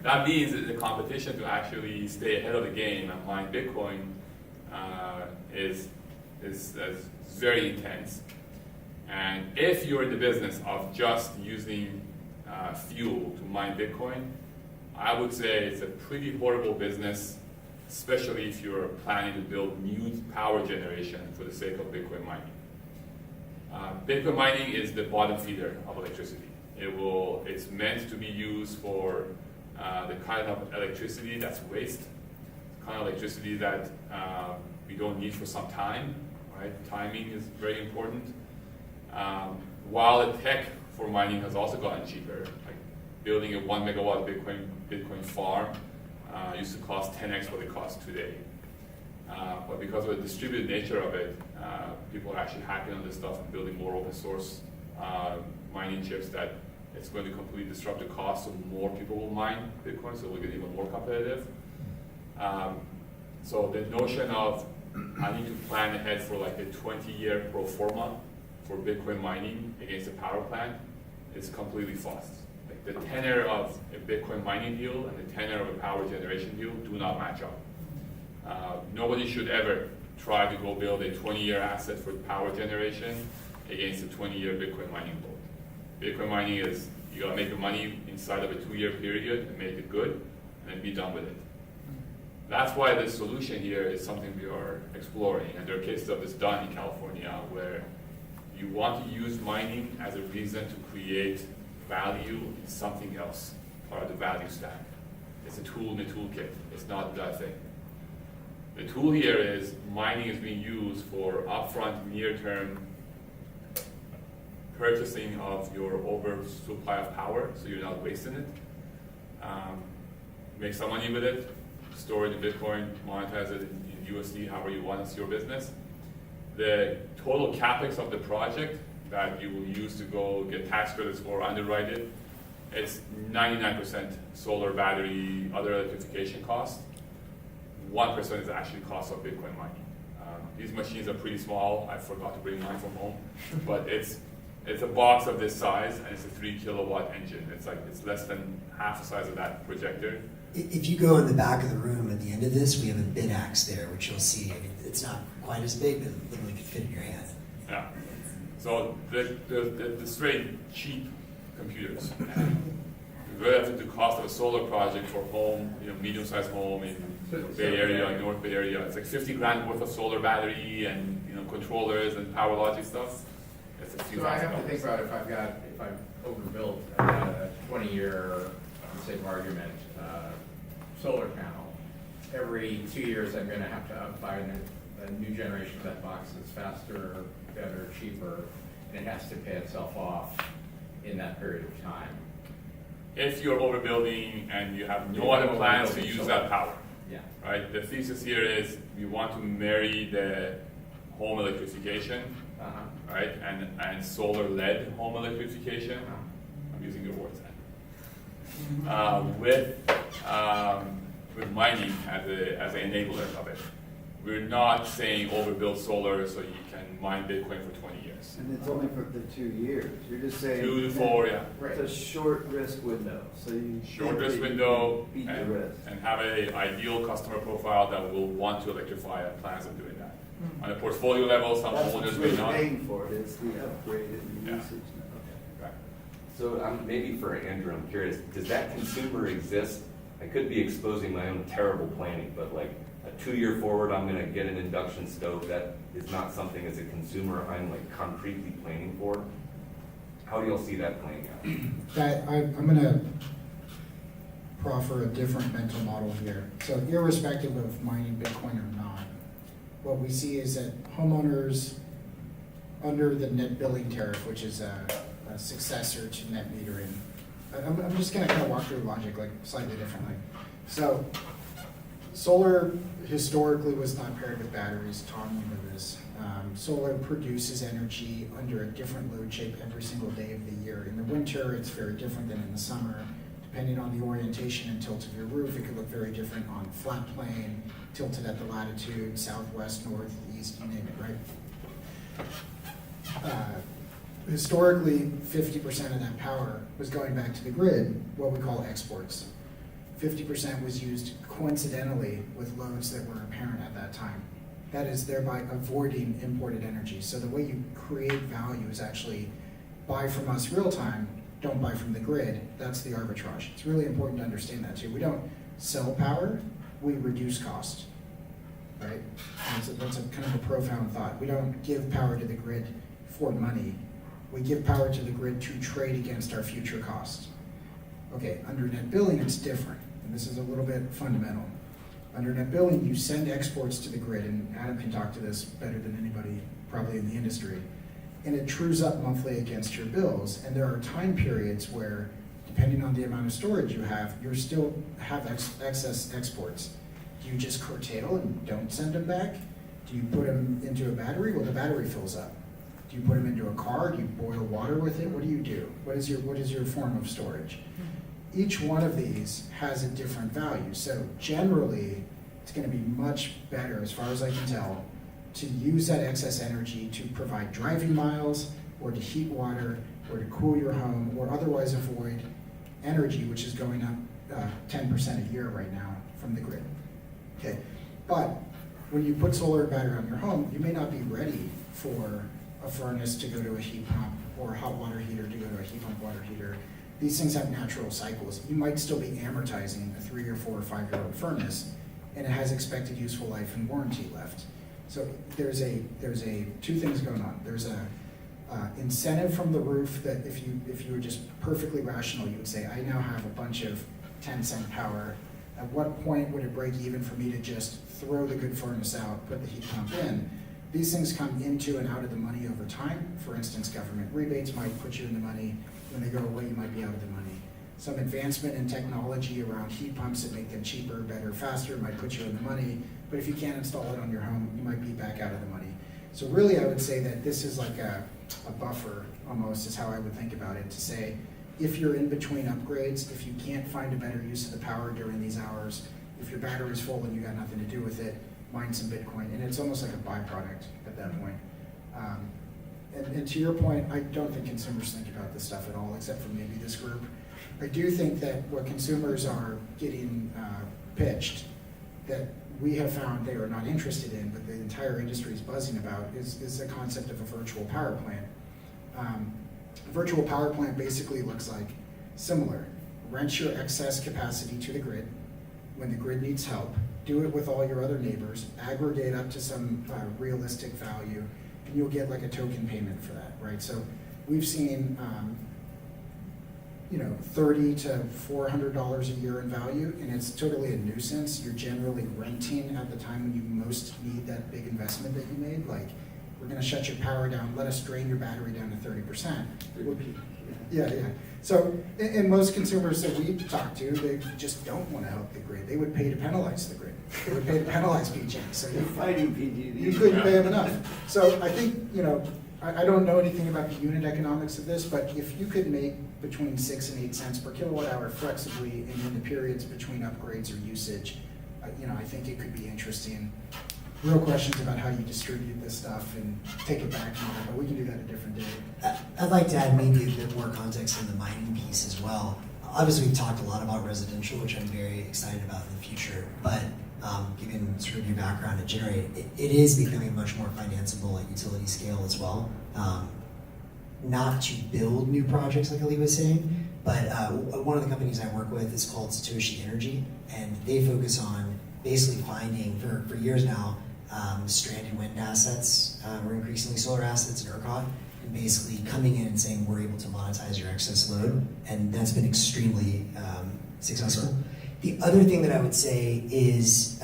That means that the competition to actually stay ahead of the game and mine Bitcoin is very intense. And if you're in the business of just using fuel to mine Bitcoin, I would say it's a pretty horrible business, especially if you're planning to build new power generation for the sake of Bitcoin mining. Bitcoin mining is the bottom feeder of electricity. It's meant to be used for the kind of electricity that's waste, the kind of electricity that we don't need for some time, right? Timing is very important. While the tech for mining has also gotten cheaper, like building a 1 megawatt Bitcoin farm used to cost 10x what it costs today. But because of the distributed nature of it, people are actually hacking on this stuff and building more open source mining chips that it's going to completely disrupt the cost, so more people will mine Bitcoin, so we'll get even more competitive. So the notion of I need to plan ahead for like a 20-year pro forma for Bitcoin mining against a power plant is completely false. Like the tenor of a Bitcoin mining deal and the tenor of a power generation deal do not match up. Nobody should ever try to go build a 20-year asset for power generation against a 20-year Bitcoin mining load. Bitcoin mining is, you gotta make the money inside of a 2-year period and make it good, and then be done with it. That's why the solution here is something we are exploring, and there are cases of this done in California where you want to use mining as a reason to create value in something else, part of the value stack. It's a tool in the toolkit, it's not that thing. The tool here is mining is being used for upfront, near-term purchasing of your oversupply of power, so you're not wasting it. Make some money with it, store it in Bitcoin, monetize it in USD, however you want, it's your business. The total capex of the project that you will use to go get tax credits or underwrite it, it's 99% solar, battery, other electrification costs. 1% is actually cost of Bitcoin mining. These machines are pretty small. I forgot to bring mine from home, but it's a box of this size and it's a 3 kilowatt engine. It's less than half the size of that projector. If you go in the back of the room at the end of this, we have a bit axe there, which you'll see. I mean, it's not quite as big, but it literally could fit in your hand. Yeah. So the straight cheap computers. Relative to the cost of a solar project for home, medium-sized home in Bay Area, North Bay Area, it's like 50 grand worth of solar battery and controllers and power logic stuff. It's a few So I thousand have to think dollars. about if I've overbuilt a 20-year, for the sake of argument, solar panel. Every 2 years, I'm going to have to buy a new generation of that box that's faster, better, cheaper, and it has to pay itself off in that period of time. if you're overbuilding and you have no other plans to use that power, Yeah. right? The thesis here is we want to marry the home electrification, Uh-huh. right, and solar-led home electrification. I'm using your words. With mining as an enabler of it. We're not saying overbuild solar so you can mine Bitcoin for 20 years. And it's only for the 2 years. You're just saying. 2 to 4, yeah. It's a short risk window, so you. Short think risk that you window Beat the and, risk. and have an ideal customer profile that will want to electrify and plans on doing that. On a portfolio level, some That's what's homeowners may really not. paying for it, is the upgrade and the Yeah. usage. Okay. Right. So maybe for Andrew, I'm curious, does that consumer exist? I could be exposing my own terrible planning, but like a 2-year forward, I'm gonna get an induction stove. That is not something as a consumer I'm like concretely planning for. How do y'all see that playing out? I'm gonna proffer a different mental model here. So irrespective of mining Bitcoin or not, what we see is that homeowners under the net billing tariff, which is a successor to net metering, I'm just gonna kind of walk through logic like slightly differently. So solar historically was not paired with batteries. Tom, you know this. Solar produces energy under a different load shape every single day of the year. In the winter, it's very different than in the summer. Depending on the orientation and tilt of your roof, it could look very different on flat plane, tilted at the latitude, southwest, north, east, you name it, right? Historically, 50% of that power was going back to the grid, what we call exports. 50% was used coincidentally with loads that were apparent at that time. That is thereby avoiding imported energy. So the way you create value is actually buy from us real time, don't buy from the grid. That's the arbitrage. It's really important to understand that too. We don't sell power, we reduce cost, right? That's a kind of a profound thought. We don't give power to the grid for money. We give power to the grid to trade against our future costs. Okay, under net billing, it's different. And this is a little bit fundamental. Under net billing, you send exports to the grid, and Adam can talk to this better than anybody probably in the industry, and it trues up monthly against your bills. And there are time periods where, depending on the amount of storage you have, you still have excess exports. Do you just curtail and don't send them back? Do you put them into a battery? Well, the battery fills up. Do you put them into a car? Do you boil water with it? What do you do? What is your form of storage? Each one of these has a different value. So generally, it's going to be much better, as far as I can tell, to use that excess energy to provide driving miles, or to heat water, or to cool your home, or otherwise avoid energy, which is going up 10% a year right now from the grid. Okay, but when you put solar and battery on your home, you may not be ready for a furnace to go to a heat pump, or a hot water heater to go to a heat pump water heater. These things have natural cycles. You might still be amortizing a 3 or 4 or 5 year old furnace, and it has expected useful life and warranty left. So there's two things going on. There's a incentive from the roof that if you were just perfectly rational, you would say, I now have a bunch of 10-cent power. At what point would it break even for me to just throw the good furnace out, put the heat pump in? These things come into and out of the money over time. For instance, government rebates might put you in the money. When they go away, you might be out of the money. Some advancement in technology around heat pumps that make them cheaper, better, faster might put you in the money. But if you can't install it on your home, you might be back out of the money. So really, I would say that this is like a buffer, almost, is how I would think about it, to say, if you're in between upgrades, if you can't find a better use of the power during these hours, if your battery's full and you got nothing to do with it, mine some Bitcoin. And it's almost like a byproduct at that point. And to your point, I don't think consumers think about this stuff at all, except for maybe this group. I do think that what consumers are getting pitched, that we have found they are not interested in, but the entire industry is buzzing about, is the concept of a virtual power plant. A virtual power plant basically looks like similar. Rent your excess capacity to the grid when the grid needs help. Do it with all your other neighbors. Aggregate up to some realistic value, and you'll get like a token payment for that, right? So we've seen $30 to $400 a year in value, and it's totally a nuisance. You're generally renting at the time when you most need that big investment that you made. Like, we're going to shut your power down. Let us drain your battery down to 30%. Yeah. So, and most consumers that we talk to, they just don't want to help the grid. They would pay to penalize the grid. They would pay to penalize PG. So You're fighting PG&E. you couldn't pay them enough. So I think, you know, I don't know anything about the unit economics of this, but if you could make between 6 and 8 cents per kilowatt hour flexibly in the periods between upgrades or usage, you know, I think it could be interesting. Real questions about how you distribute this stuff and take it back and all that, but we can do that a different day. I'd like to add maybe a bit more context in the mining piece as well. Obviously, we've talked a lot about residential, which I'm very excited about in the future, but given sort of your background at Generate, it is becoming much more financeable at utility scale as well. Not to build new projects like Ali was saying, but one of the companies I work with is called Satoshi Energy, and they focus on basically finding, for years now, stranded wind assets or increasingly solar assets in ERCOT, and basically coming in and saying we're able to monetize your excess load, and that's been extremely successful. The other thing that I would say is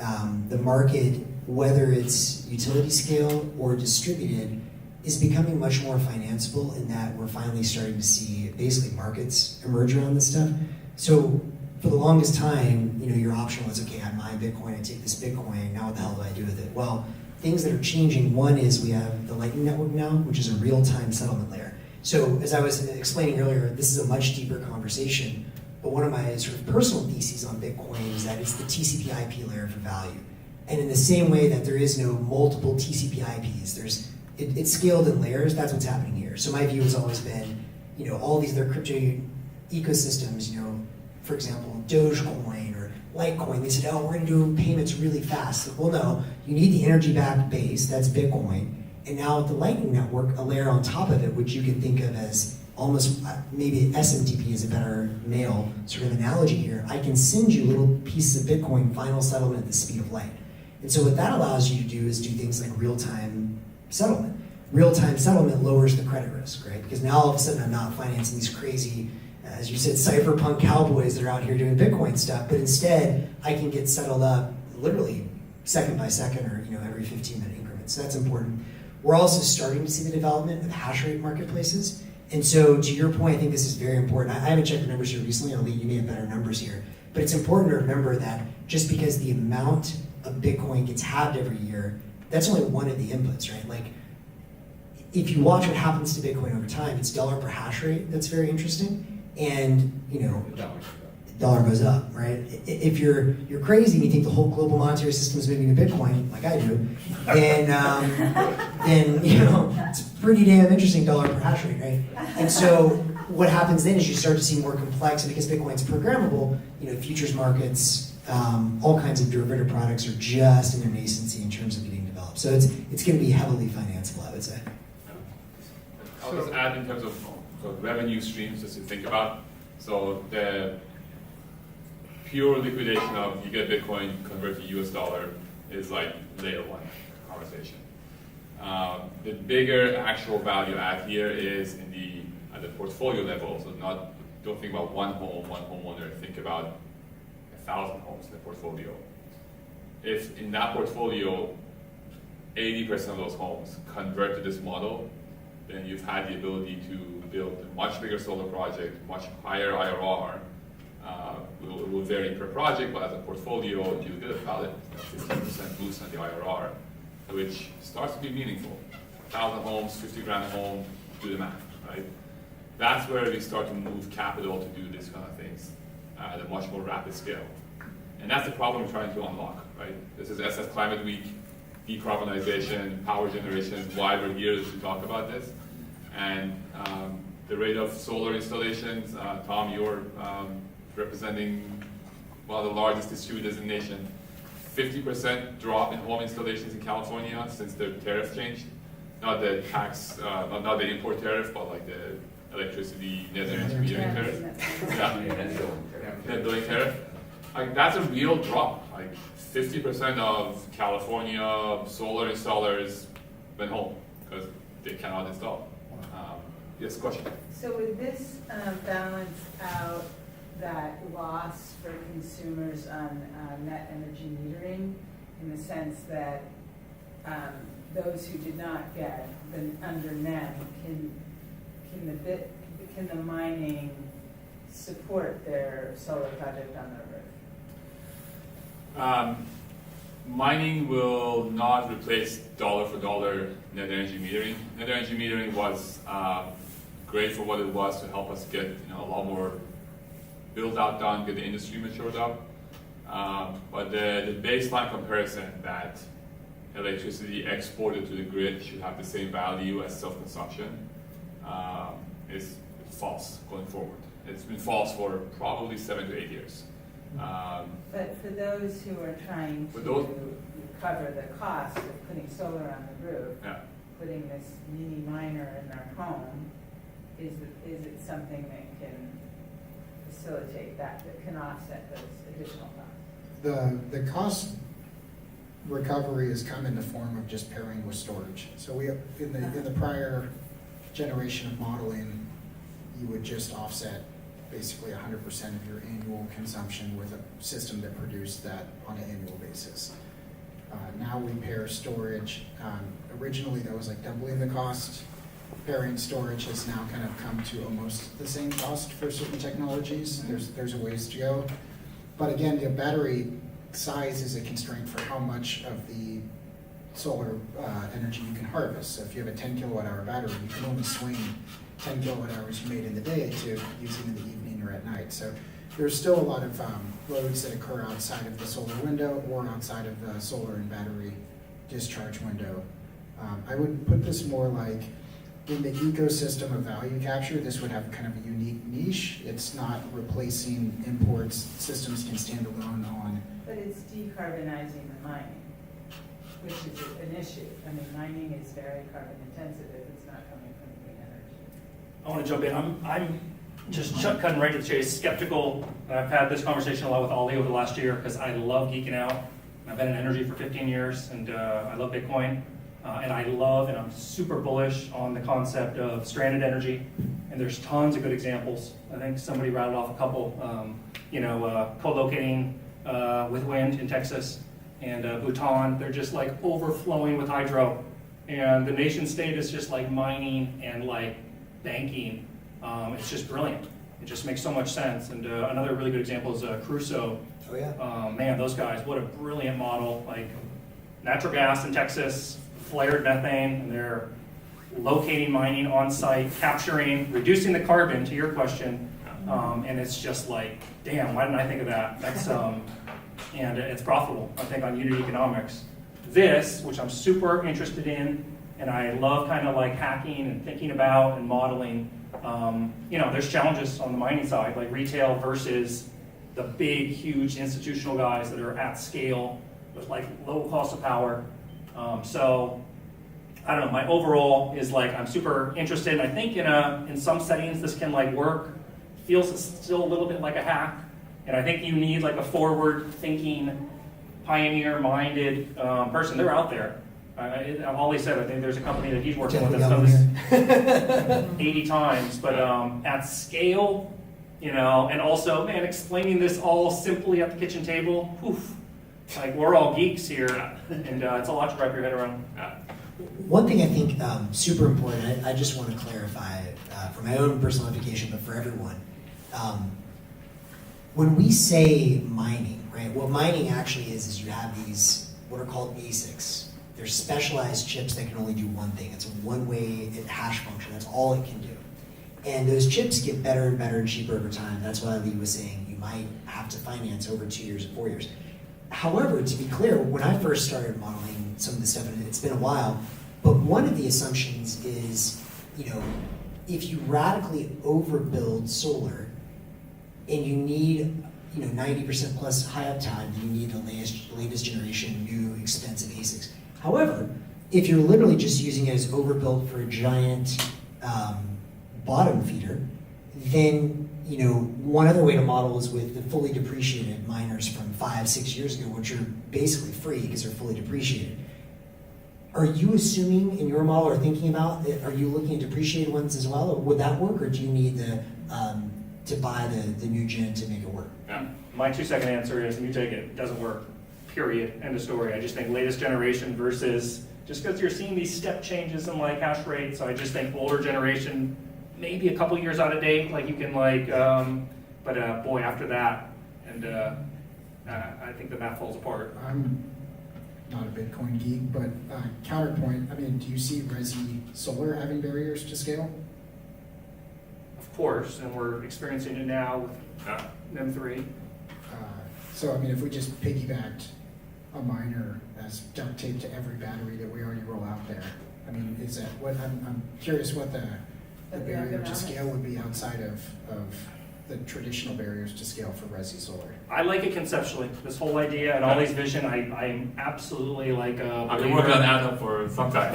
the market, whether it's utility scale or distributed, is becoming much more financeable in that we're finally starting to see basically markets emerge around this stuff. So for the longest time, you know, your option was, okay, I mine Bitcoin, I take this Bitcoin, now what the hell do I do with it? Well, things that are changing, one is we have the Lightning Network now, which is a real-time settlement layer. So as I was explaining earlier, this is a much deeper conversation, but one of my sort of personal theses on Bitcoin is that it's the TCP/IP layer for value. And in the same way that there is no multiple TCP/IPs, it's scaled in layers, that's what's happening here. So my view has always been, you know, all these other crypto ecosystems, you know, for example, Dogecoin or Litecoin, they said, oh, we're gonna do payments really fast. Well, no, you need the energy-backed base, that's Bitcoin. And now with the Lightning Network, a layer on top of it, which you can think of as almost, maybe SMTP is a better male sort of analogy here. I can send you little pieces of Bitcoin, final settlement at the speed of light. And so what that allows you to do is do things like real-time settlement. Real-time settlement lowers the credit risk, right? Because now all of a sudden I'm not financing these crazy, as you said, cypherpunk cowboys that are out here doing Bitcoin stuff, but instead I can get settled up literally second by second or, you know, every 15-minute increments. So that's important. We're also starting to see the development of hash rate marketplaces. And so to your point, I think this is very important. I haven't checked the numbers here recently, Ali, you may have better numbers here, but it's important to remember that just because the amount of Bitcoin gets halved every year, that's only one of the inputs, right? Like, if you watch what happens to Bitcoin over time, it's dollar per hash rate that's very interesting. And, you know, dollar goes up, right? If you're crazy and you think the whole global monetary system is moving to Bitcoin, like I do, then you know, it's pretty damn interesting dollar per hash rate, right? And so what happens then is you start to see more complex, and because Bitcoin's programmable, you know, futures markets, all kinds of derivative products are just in their nascency in terms of getting developed. So it's going to be heavily financeable, I would say. I'll just add in terms of revenue streams just to think about. So the pure liquidation of you get Bitcoin, convert to US dollar is like layer one conversation. The bigger actual value add here is in at the portfolio level. So don't think about one homeowner, think about 1,000 homes in the portfolio. If in that portfolio, 80% of those homes convert to this model, then you've had the ability to build a much bigger solar project, much higher IRR. It will vary per project, but as a portfolio, you get about a 15% boost on the IRR, which starts to be meaningful. 1,000 homes, 50 grand a home, do the math, right? That's where we start to move capital to do these kind of things at a much more rapid scale. And that's the problem we're trying to unlock, right? This is SS Climate Week, decarbonization, power generation, why we're here to talk about this. And the rate of solar installations, Tom, you're representing one of the largest distributors in the nation. 50% drop in home installations in California since the tariff changed. Not the tax, not the import tariff, but like the electricity net energy metering tariff. Net billing tariff. Like that's a real drop. Like 50% of California solar installers went home because they cannot install. Yes, question. So would this balance out that loss for consumers on net energy metering, in the sense that those who did not get the under NEM can the mining support their solar project on their roof? Mining will not replace dollar for dollar net energy metering. Net energy metering was great for what it was to help us get a lot more build out done, get the industry matured up. But the baseline comparison that electricity exported to the grid should have the same value as self-consumption is false going forward. It's been false for probably 7 to 8 years. But for those who are trying For to those- cover the cost of putting solar on the roof, Yeah. putting this mini miner in their home, is it something that can facilitate that can offset those additional costs? The cost recovery has come in the form of just pairing with storage. So we, in the prior generation of modeling, you would just offset basically 100% of your annual consumption with a system that produced that on an annual basis. Now we pair storage. Originally that was like doubling the cost. Pairing storage has now kind of come to almost the same cost for certain technologies. There's a ways to go. But again, the battery size is a constraint for how much of the solar energy you can harvest. So if you have a 10 kilowatt hour battery, you can only swing 10 kilowatt hours you made in the day to using in the evening or at night. So there's still a lot of loads that occur outside of the solar window or outside of the solar and battery discharge window. I would put this more like in the ecosystem of value capture. This would have kind of a unique niche. It's not replacing imports. Systems can stand alone on. But it's decarbonizing the mining, which is an issue. I mean, mining is very carbon intensive if it's not coming from clean energy. I want to jump in. I'm just cutting right to the chase, skeptical. I've had this conversation a lot with Ollie over the last year because I love geeking out. I've been in energy for 15 years and I love Bitcoin. And I love and I'm super bullish on the concept of stranded energy. And there's tons of good examples. I think somebody rattled off a couple, co-locating with wind in Texas and Bhutan. They're just like overflowing with hydro. And the nation state is just like mining and like banking. It's just brilliant. It just makes so much sense. And another really good example is Crusoe. Oh yeah. Man, those guys, what a brilliant model. Like natural gas in Texas, flared methane, and they're locating mining on site, capturing, reducing the carbon, to your question. And it's just like, damn, why didn't I think of that? That's and it's profitable, I think, on unit economics. This, which I'm super interested in, and I love kind of like hacking and thinking about and modeling, there's challenges on the mining side, like retail versus the big, huge institutional guys that are at scale with like low cost of power. So I don't know, my overall is like, I'm super interested. And I think in some settings this can like work, feels still a little bit like a hack. And I think you need like a forward thinking, pioneer minded person. They're out there. I've always said, I think there's a company that he's working with that's done this 80 times, but at scale, and also, man, explaining this all simply at the kitchen table, poof, like we're all geeks here, and it's a lot to wrap your head around. One thing I think super important, I just want to clarify for my own personal application, but for everyone. When we say mining, right, what mining actually is you have these, what are called ASICs. They're specialized chips that can only do one thing. It's a one-way hash function. That's all it can do. And those chips get better and better and cheaper over time. That's why Lee was saying you might have to finance over 2 years and 4 years. However, to be clear, when I first started modeling some of this stuff, and it's been a while, but one of the assumptions is, if you radically overbuild solar and you need 90% plus high uptime, then you need the latest generation, new, expensive ASICs. However, if you're literally just using it as overbuilt for a giant bottom feeder, then one other way to model is with the fully depreciated miners from 5-6 years ago, which are basically free because they're fully depreciated. Are you assuming in your model or thinking about, are you looking at depreciated ones as well, or would that work, or do you need to buy the new gen to make it work? Yeah. My 2-second answer is, and you take it, it doesn't work. Period. End of story. I just think latest generation versus, just because you're seeing these step changes in like hash rate, so I just think older generation, maybe a couple years out of date, like you can like But boy, after that, and I think the math falls apart. I'm not a Bitcoin geek, but counterpoint, I mean, do you see resi solar having barriers to scale? Of course, and we're experiencing it now with Yeah. NEM3. So, I mean, if we just piggybacked a miner as duct tape to every battery that we already roll out there, I mean, is that what, I'm curious what the The barrier to economics. scale would be outside of the traditional barriers to scale for resi solar. I like it conceptually. This whole idea and all these vision, I'm absolutely like a I've been believer. working on Atom for some time.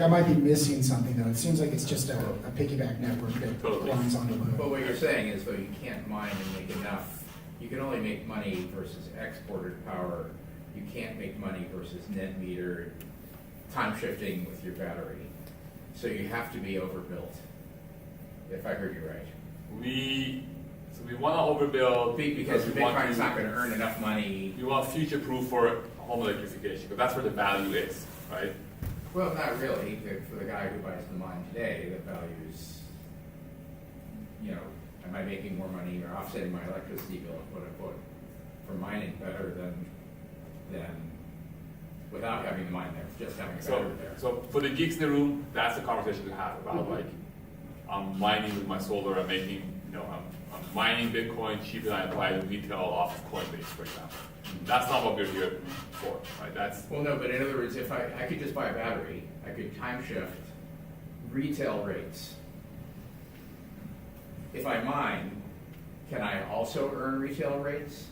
I might be missing something though. It seems like it's just a piggyback network that Totally. runs on the But load. what you're saying is though you can't mine and make enough, you can only make money versus exported power. You can't make money versus net meter, time shifting with your battery. So you have to be overbuilt, if I heard you right. We want to overbuild Because we want Bitcoin's not gonna earn enough money. We want future-proof for home electrification, because that's where the value is, right? Well, not really. For the guy who buys the mine today, the value's, you know, am I making more money or offsetting my electricity bill, quote unquote, for mining better than without having the mine there, just having a battery there. So for the geeks in the room, that's the conversation to have about like, I'm mining with my solar, I'm making, I'm mining Bitcoin cheaper than I buy the retail off of Coinbase, for example. That's not what we're here for, right? That's Well, no, but in other words, if I could just buy a battery, I could time shift retail rates. If I mine, can I also earn retail rates,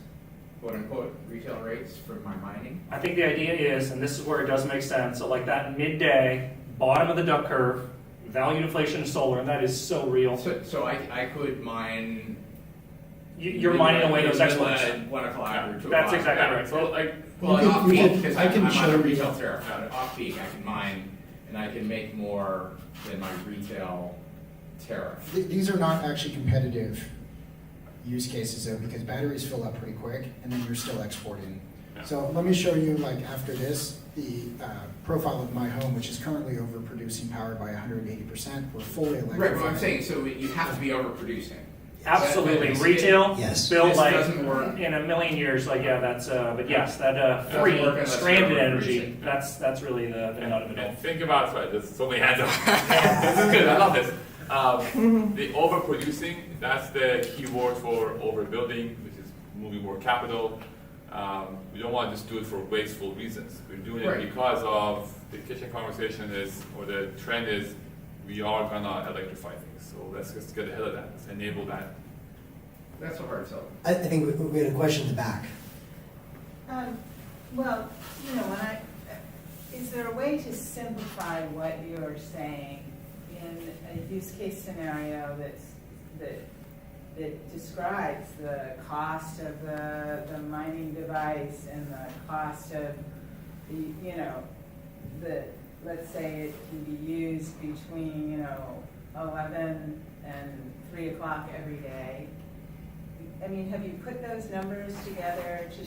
quote unquote, retail rates from my mining? I think the idea is, and this is where it does make sense, so like that midday, bottom of the duck curve, value inflation of solar, and that is so real. So I could mine. You're mining away those exports. At 1 o'clock or 2 That's o'clock. exactly right. so like Well, You at can- off you peak, can- because I can I'm on show a you- retail tariff. At off peak, I can mine and I can make more than my retail tariff. These are not actually competitive use cases though, because batteries fill up pretty quick and then you're still exporting. Yeah. So let me show you, like after this, the profile of my home, which is currently overproducing power by 180%. We're fully electrified. Right, what I'm saying, so you have to be overproducing. Absolutely, This- retail, Yes. bill This like, doesn't work. in a million years, like, yeah, that's, but yes, that Doesn't free, work unless stranded you're energy, overproducing. that's really the nut of it all. And think about it, right? There's so many hands up. This is good. I love this. The overproducing, that's the key word for overbuilding, which is moving more capital. We don't want to just do it for wasteful reasons. We're doing it Right. because of the kitchen conversation is, or the trend is, we are gonna electrify things. So let's just get ahead of that. Let's enable that. That's a hard sell. I think we had a question in the back. Well, you know, is there a way to simplify what you're saying in a use case scenario that describes the cost of the mining device and the cost of let's say it can be used between, 11 and 3 o'clock every day. I mean, have you put those numbers together to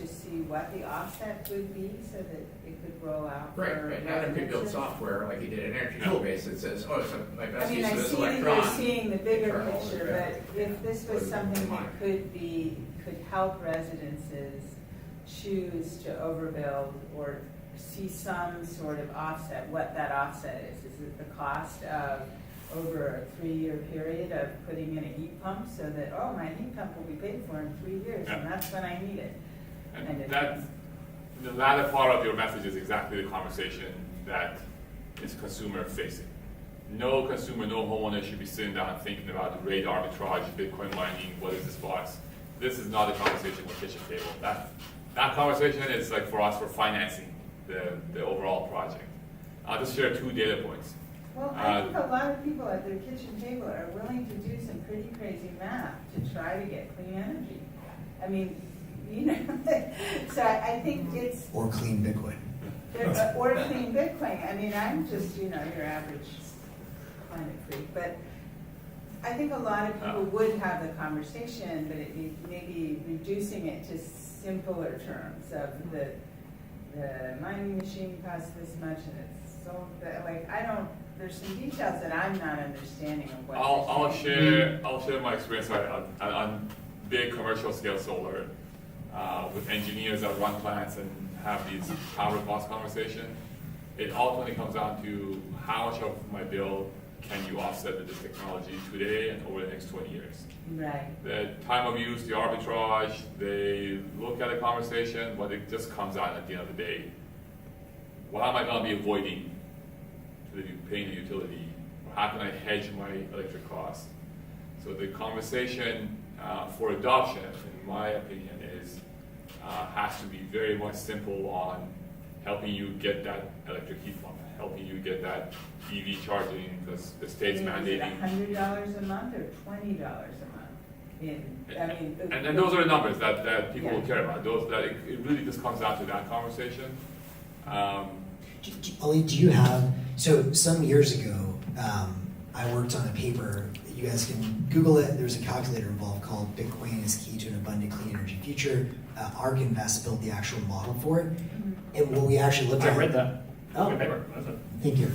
see what the offset would be so that it could roll out? Right, for right. Adam could build residents? software like he did in Energy Toolbase that says, oh, so my I best mean, use I of this see that electron. you're seeing the bigger internal picture, or but if this was something mine. that could help residences choose to overbuild or see some sort of offset, what that offset is it the cost of over a 3-year period of putting in a heat pump so that, oh, my heat pump will be paid for in 3 years, and Yeah. that's when I need it. And it- that, the latter part of your message is exactly the conversation that is consumer facing. No consumer, no homeowner should be sitting down thinking about the rate arbitrage, Bitcoin mining, what is this box. This is not a conversation with kitchen table. That conversation is like for us for financing the overall project. I'll just share 2 data points. Well, I think a lot of people at their kitchen table are willing to do some pretty crazy math to try to get clean energy. I mean, so I think it's, Or clean Bitcoin. or clean Bitcoin. I mean, I'm just, your average climate freak, but I think a lot of people would have the conversation, but it maybe reducing it to simpler terms of the mining machine costs this much and it's so, there's some details that I'm not understanding of what I'll you're saying. share my experience on big commercial scale solar with engineers that run plants and have these power cost conversation. It ultimately comes down to how much of my bill can you offset with this technology today and over the next 20 years. Right. The time of use, the arbitrage, they look at the conversation, but it just comes out at the end of the day. What am I going to be avoiding to paying the utility? Or how can I hedge my electric costs? So the conversation for adoption, in my opinion, has to be very much simple on helping you get that electric heat pump, helping you get that EV charging, because the state's mandating. Is it $100 a month or $20 a month? And those are the numbers that people Yeah. care about. It really just comes down to that conversation. Ali, do you have, so some years ago, I worked on a paper, you guys can Google it, there's a calculator involved called Bitcoin is Key to an Abundant Clean Energy Future. ARK Invest built the actual model for it. And what we actually looked at. I read that. Oh. Good paper. That's it. Thank you.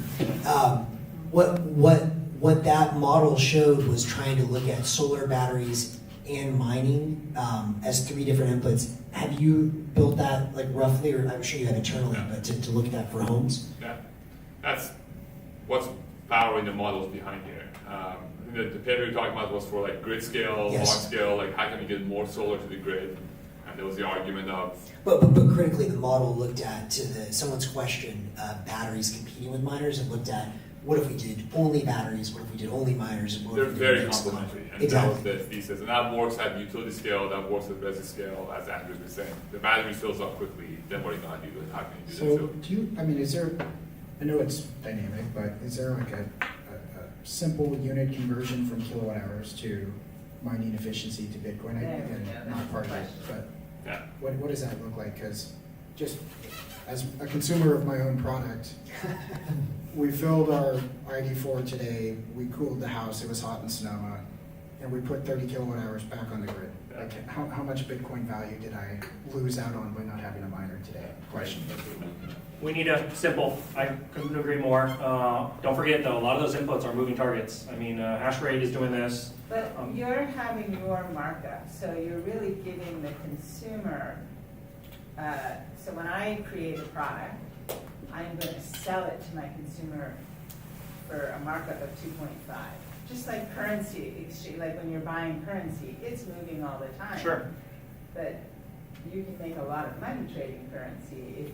What that model showed was trying to look at solar batteries and mining as three different inputs. Have you built that like roughly, or I'm sure you have internally, but to look at that for homes? Yeah, that's what's powering the models behind here. The paper you're talking about was for like grid scale, Yes. large scale, like how can we get more solar to the grid? And there was the argument of But critically, the model looked at, to someone's question, batteries competing with miners, and looked at what if we did only batteries, what if we did only miners, and what they're if we did very mixed complementary, and Exactly. that was the thesis. And that works at utility scale, that works at resi scale, as Andrew was saying. The battery fills up quickly, then what are you going to do? How can you do So that? do you, I mean, is there, I know it's dynamic, but is there like a simple unit conversion from kilowatt hours to mining efficiency to Bitcoin? There we Again, go, that's not the part of it, question. but Yeah. what does that look like? Because just as a consumer of my own product, we filled our ID4 today, we cooled the house, it was hot in Sonoma, and we put 30 kilowatt hours back on the grid. Like, how much Bitcoin value did I lose out on by not having a miner today? Question. We need a simple, I couldn't agree more. Don't forget though, a lot of those inputs are moving targets. I mean, hash rate is doing this. But you're having your markup, so you're really giving the consumer, so when I create a product, I'm going to sell it to my consumer for a markup of 2.5. Just like currency exchange, like when you're buying currency, it's moving all the time. Sure. But you can make a lot of money trading currency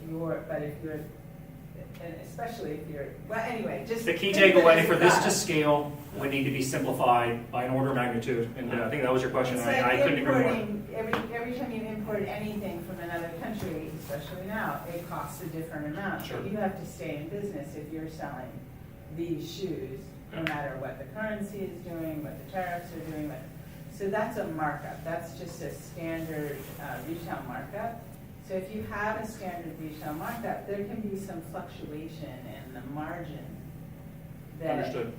and especially if you're, well, anyway, just. The key think of it takeaway as for a this to product. scale would need to be simplified by an order of magnitude. And I think that was your question. It's I like couldn't agree more. importing, every time you import anything from another country, especially now, it costs a different amount. Sure. But you have to stay in business if you're selling these shoes, no matter what the currency is doing, what the tariffs are doing. So that's a markup. That's just a standard retail markup. So if you have a standard retail markup, there can be some fluctuation in the margin. Understood.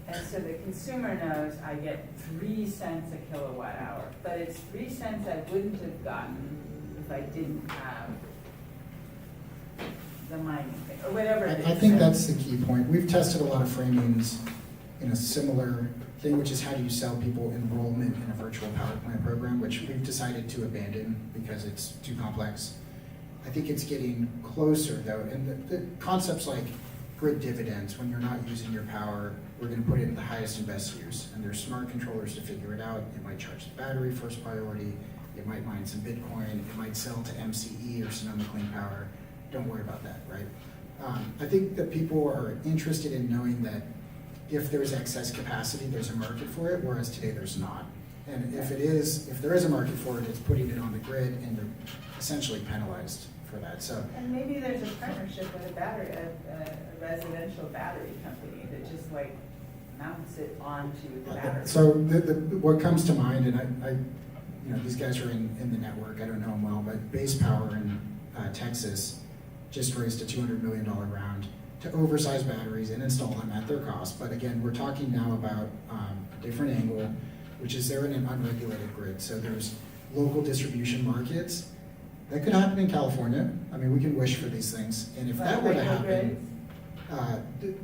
And so the consumer knows I get 3 cents a kilowatt hour, but it's 3 cents I wouldn't have gotten if I didn't have the mining thing, or whatever it is. I think that's the key point. We've tested a lot of framings in a similar thing, which is how do you sell people enrollment in a virtual power plant program, which we've decided to abandon because it's too complex. I think it's getting closer though, and the concepts like grid dividends, when you're not using your power, we're going to put it in the highest and best use, and there's smart controllers to figure it out. It might charge the battery first priority, it might mine some Bitcoin, it might sell to MCE or Sonoma Clean Power. Don't worry about that, right? I think that people are interested in knowing that if there's excess capacity, there's a market for it, whereas today there's not. And if there is a market for it, it's putting it on the grid, and you're essentially penalized for that. So. And maybe there's a partnership with a residential battery company that just like mounts it onto the battery. So what comes to mind, and I these guys are in the network. I don't know them well, but Base Power in Texas just raised a $200 million round to oversize batteries and install them at their cost. But again, we're talking now about a different angle, which is they're in an unregulated grid. So there's local distribution markets. That could happen in California. I mean, we can wish for these things. And if that were to happen,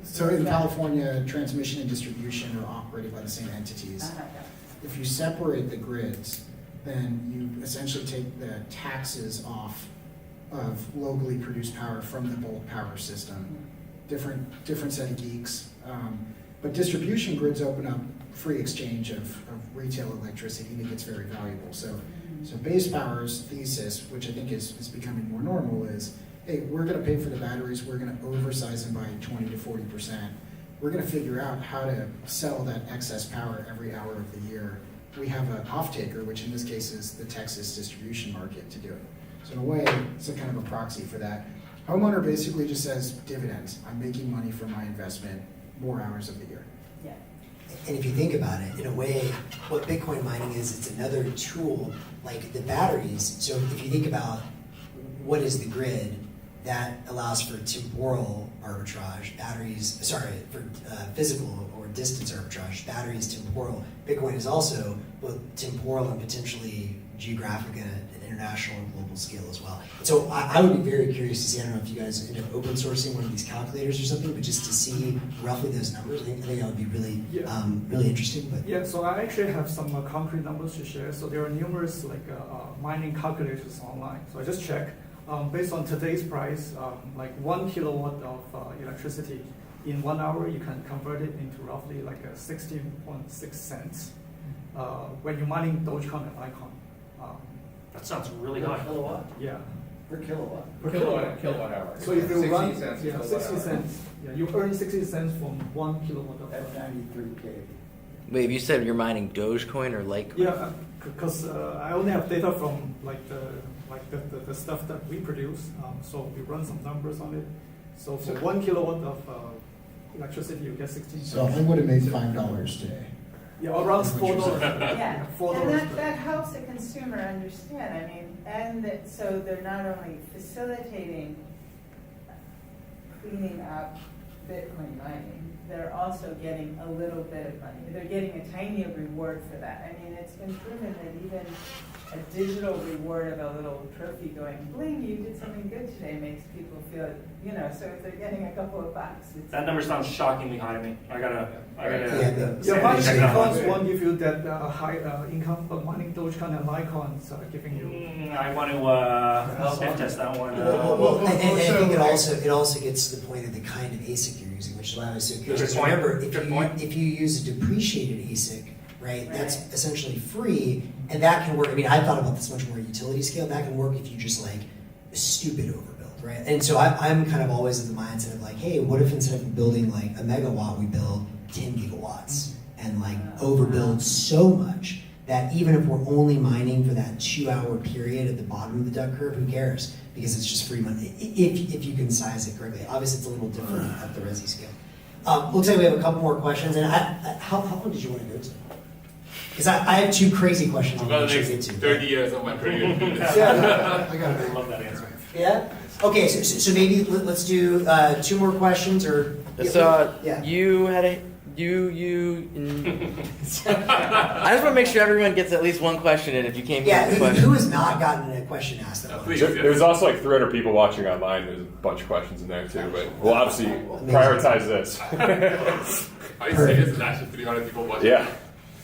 So in California, transmission and distribution are operated by the same entities. Uh-huh. If you separate the grids, then you essentially take the taxes off of locally produced power from the bulk power system. Different set of geeks. But distribution grids open up free exchange of retail electricity, and it gets very valuable. So base power's thesis, which I think is becoming more normal, is, hey, we're gonna pay for the batteries, we're gonna oversize them by 20 to 40%. We're gonna figure out how to sell that excess power every hour of the year. We have an off-taker, which in this case is the Texas distribution market, to do it. So in a way, it's a kind of a proxy for that. Homeowner basically just says dividends. I'm making money from my investment more hours of the year. Yeah. And if you think about it, in a way, what Bitcoin mining is, it's another tool like the batteries. So if you think about what is the grid, that allows for temporal arbitrage, batteries, sorry, for physical or distance arbitrage, batteries, temporal. Bitcoin is also both temporal and potentially geographic at an international and global scale as well. So I would be very curious to see, I don't know if you guys end up open sourcing one of these calculators or something, but just to see roughly those numbers, I think that would be really, really interesting. But yeah, so I actually have some concrete numbers to share. So there are numerous mining calculators online. So I just checked. Based on today's price, like 1 kilowatt of electricity in 1 hour, you can convert it into roughly like 16.6 cents when you're mining Dogecoin and Litecoin. That sounds really high. Kilowatt? Yeah. Per kilowatt. Per Kilowatt hour. So if you 60 run, cents a yeah, kilowatt 60 hour. cents. Yeah, you earn 60 cents from 1 kilowatt of At 93K. Wait, you said you're mining Dogecoin or Litecoin? Yeah, because I only have data from the stuff that we produce. So we run some numbers on it. So for 1 kilowatt of electricity, you get 16 cents. So I would have made $5 today. Yeah, around $4. Yeah, $4 and per- that helps the consumer understand, I mean, and that, so they're not only facilitating cleaning up Bitcoin mining, they're also getting a little bit of money. They're getting a tiny reward for that. I mean, it's been proven that even a digital reward of a little trophy going, bling, you did something good today, makes people feel, so if they're getting a couple of bucks, it's. That number sounds shockingly high to me. I gotta Yeah, mining check it out. Bitcoins won't give you that high income, but mining Dogecoin and Litecoins are giving you. I want to sniff test that one. and I think it also gets to the point of the kind of ASIC you're using, which is why I was so curious. Good point. Remember, Good point. if you use a depreciated ASIC, right, that's essentially free, and that can work. I mean, I thought about this much more utility scale. That can work if you just like stupid overbuild, right? And so I'm kind of always of the mindset of like, hey, what if instead of building like a megawatt, we build 10 gigawatts and like overbuild so much that even if we're only mining for that 2-hour period at the bottom of the duck curve, who cares? Because it's just free money, if you can size it correctly. Obviously, it's a little different at the resi scale. Looks like we have a couple more questions. And how long did you want to go to? Because I have 2 crazy questions I About want the to get next to. 30 years of my career. I love that answer. Yeah? Okay, so maybe let's do 2 more questions or... So you had a I just want to make sure everyone gets at least one question in if you came here Yeah, with a question. who has not gotten a question asked? That Please. There's also like 300 people watching online. There's a bunch of questions in there too, but we'll obviously prioritize this. Are you serious? There's actually 300 people watching. Yeah.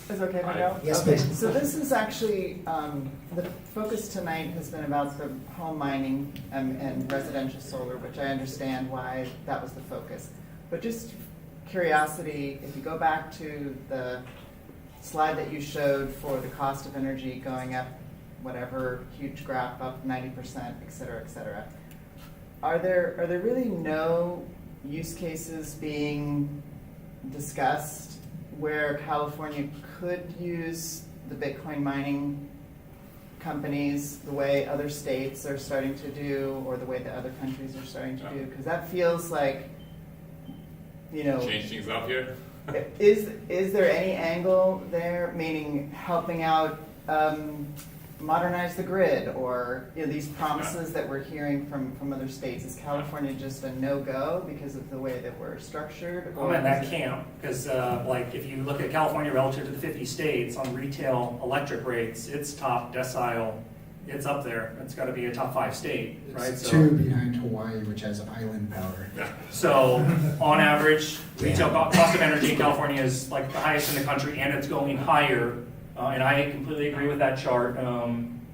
Is okay if I go? Yes, Okay. please. So this is actually, the focus tonight has been about the home mining and residential solar, which I understand why that was the focus. But just curiosity, if you go back to the slide that you showed for the cost of energy going up, whatever, huge graph up 90%, et cetera, are there really no use cases being discussed where California could use the Bitcoin mining companies the way other states are starting to do, or the way that other countries are starting to do? Because that feels like, Change things up here. is there any angle there, meaning helping out modernize the grid, or these promises that we're hearing from other states? Is California just a no-go because of the way that we're structured? I'm in that camp because, if you look at California relative to the 50 states on retail electric rates, it's top decile it's up there. It's got to be a top 5 state, right? It's So- 2 behind Hawaii, which has island power. So, on average, retail cost of energy in California is like the highest in the country, and it's going higher. And I completely agree with that chart.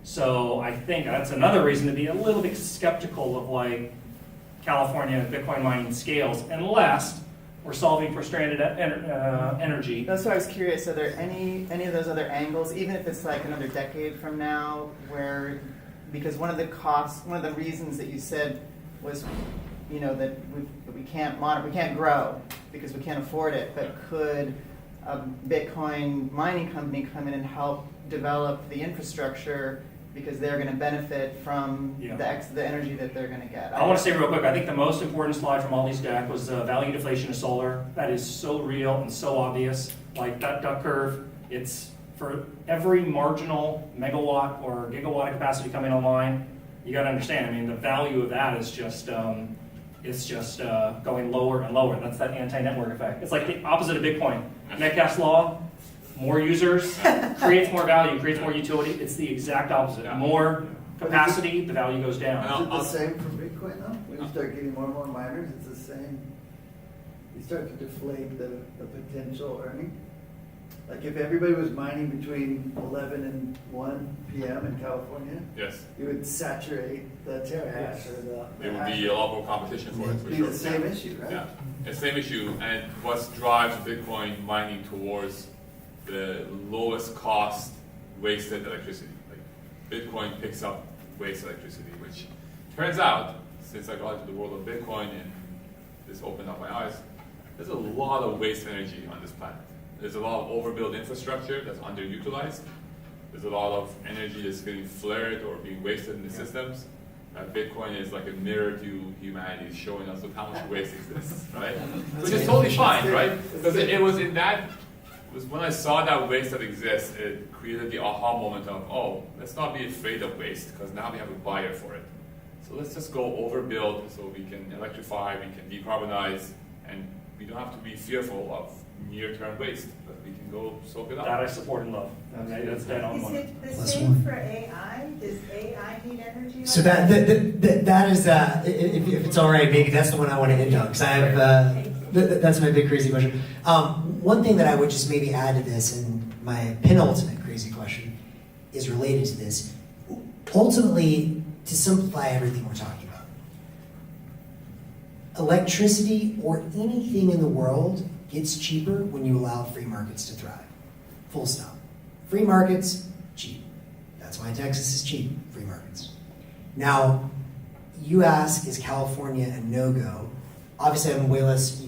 So I think that's another reason to be a little bit skeptical of like California Bitcoin mining scales, unless we're solving for stranded energy. That's why I was curious, are there any of those other angles, even if it's like another decade from now, where, because one of the reasons that you said was, you know, that we can't grow because we can't afford it, but could a Bitcoin mining company come in and help develop the infrastructure because they're going to benefit from the energy that they're going to get? I want to say real quick, I think the most important slide from all these decks was the value deflation of solar. That is so real and so obvious. Like that duck curve, it's for every marginal megawatt or gigawatt of capacity coming online, you got to understand, I mean, the value of that is just, going lower and lower. That's that anti-network effect. It's like the opposite of Bitcoin. Metcalfe's law, more users creates more value, creates more utility. It's the exact opposite. More capacity, the value goes down. Is it the same for Bitcoin though? When you start getting more and more miners, it's the same. You start to deflate the potential earning. Like if everybody was mining between 11 and 1 p.m. in California, Yes. you would saturate the terahash or the. There would be a lot more competition for it, It'd for be sure. the same issue, right? Yeah, it's the same issue, and what drives Bitcoin mining towards the lowest cost wasted electricity. Like Bitcoin picks up waste electricity, which turns out, since I got into the world of Bitcoin and this opened up my eyes, there's a lot of waste energy on this planet. There's a lot of overbuilt infrastructure that's underutilized. There's a lot of energy that's getting flared or being wasted in the systems. Bitcoin is like a mirror to humanity, showing us how much waste exists, right? Which is totally fine, right? Because it was in that, when I saw that waste that exists, it created the aha moment of, oh, let's not be afraid of waste, because now we have a buyer for it. So let's just go overbuild so we can electrify, we can decarbonize, and we don't have to be fearful of near-term waste, but we can go soak it up. That I support and love. Okay, that's dead on Is money. it the Plus same one. for AI? Does AI need energy? So like that is, if it's all right, maybe that's the one I want to end on, because I have, that's my big crazy question. One thing that I would just maybe add to this, and my penultimate crazy question is related to this. Ultimately, to simplify everything we're talking about, electricity or anything in the world gets cheaper when you allow free markets to thrive. Full stop. Free markets, cheap. That's why Texas is cheap, free markets. Now, you ask, is California a no-go? Obviously, I'm way less,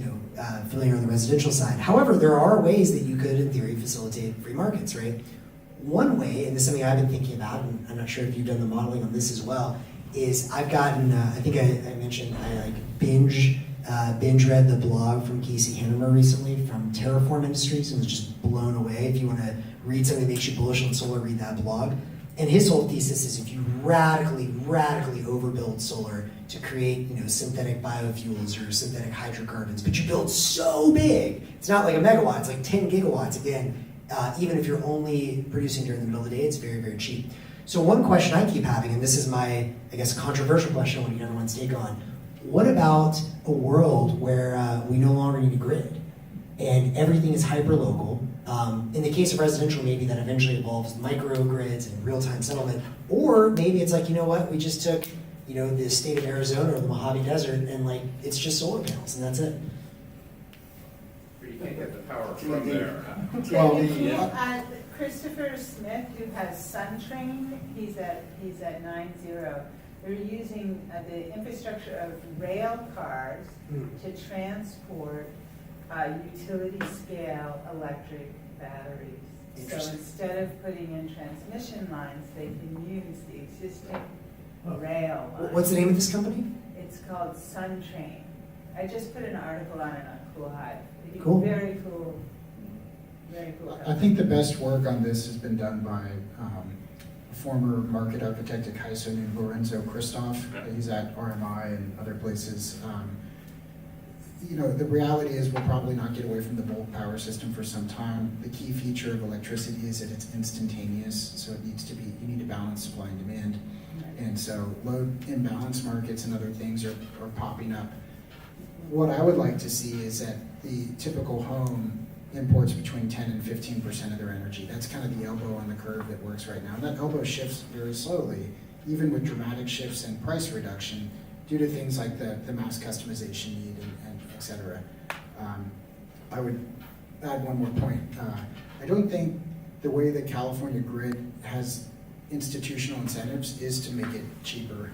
familiar on the residential side. However, there are ways that you could, in theory, facilitate free markets, right? One way, and this is something I've been thinking about, and I'm not sure if you've done the modeling on this as well, is I've gotten, I think I mentioned, I binge read the blog from Casey Hannemer recently from Terraform Industries and was just blown away. If you want to read something that makes you bullish on solar, read that blog. And his whole thesis is if you radically overbuild solar to create, synthetic biofuels or synthetic hydrocarbons, but you build so big, it's not like a megawatt, it's like 10 gigawatts. Again, even if you're only producing during the middle of the day, it's very, very cheap. So one question I keep having, and this is my, I guess, controversial question I want to get everyone's take on, what about a world where we no longer need a grid and everything is hyper-local? In the case of residential, maybe that eventually evolves microgrids and real-time settlement. Or maybe it's like, you know what, we just took, the state of Arizona or the Mojave Desert and it's just solar panels and that's it. You can't get the power from there. Well, Christopher Smith, who has SunTrain, he's at 9-0. They're using the infrastructure of rail cars to transport utility-scale electric batteries. So instead of putting in transmission lines, they can use the existing rail lines. What's the name of this company? It's called SunTrain. I just put an article on it on Cool Hive. Cool. Very cool. Very cool. I think the best work on this has been done by a former market architect at CAISO named Lorenzo Christoph. He's at RMI and other places. the reality is we'll probably not get away from the bulk power system for some time. The key feature of electricity is that it's instantaneous, so it needs to be, you need to balance supply and demand. And so load imbalance markets and other things are popping up. What I would like to see is that the typical home imports between 10 and 15% of their energy. That's kind of the elbow on the curve that works right now. And that elbow shifts very slowly, even with dramatic shifts in price reduction due to things like the mass customization need and et cetera. I would add one more point. I don't think the way the California grid has institutional incentives is to make it cheaper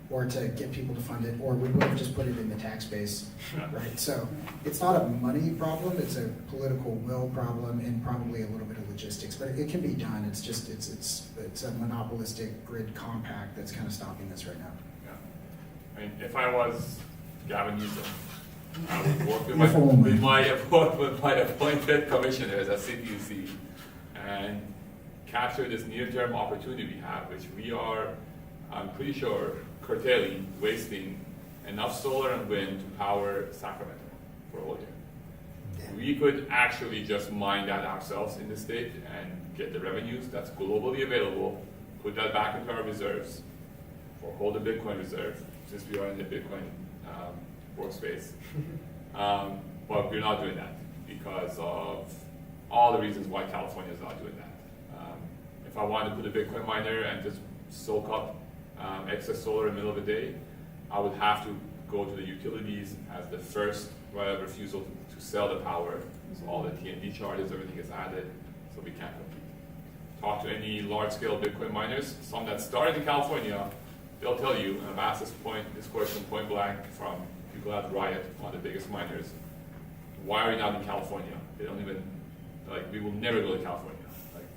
or to get people to fund it, or we would have just put it in the tax base, right? So it's not a money problem, it's a political will problem and probably a little bit of logistics, but it can be done. It's just, it's a monopolistic grid compact that's kind of stopping this right now. I mean, if I was Gavin Newsom, I would work with my appointed commissioners at CPUC and capture this near-term opportunity we have, which we are, I'm pretty sure, curtailing, wasting enough solar and wind to power Sacramento for a whole year. We could actually just mine that ourselves in the state and get the revenues that's globally available, put that back into our reserves, or hold the Bitcoin reserve, since we are in the Bitcoin workspace. But we're not doing that because of all the reasons why California is not doing that. If I wanted to put a Bitcoin miner and just soak up excess solar in the middle of the day, I would have to go to the utilities as the first right of refusal to sell the power. So all the T&D charges, everything is added, so we can't compete. Talk to any large-scale Bitcoin miners, some that started in California, they'll tell you, and I've asked this question point blank from people at Riot, one of the biggest miners, why are you not in California? They don't even, we will never go to California.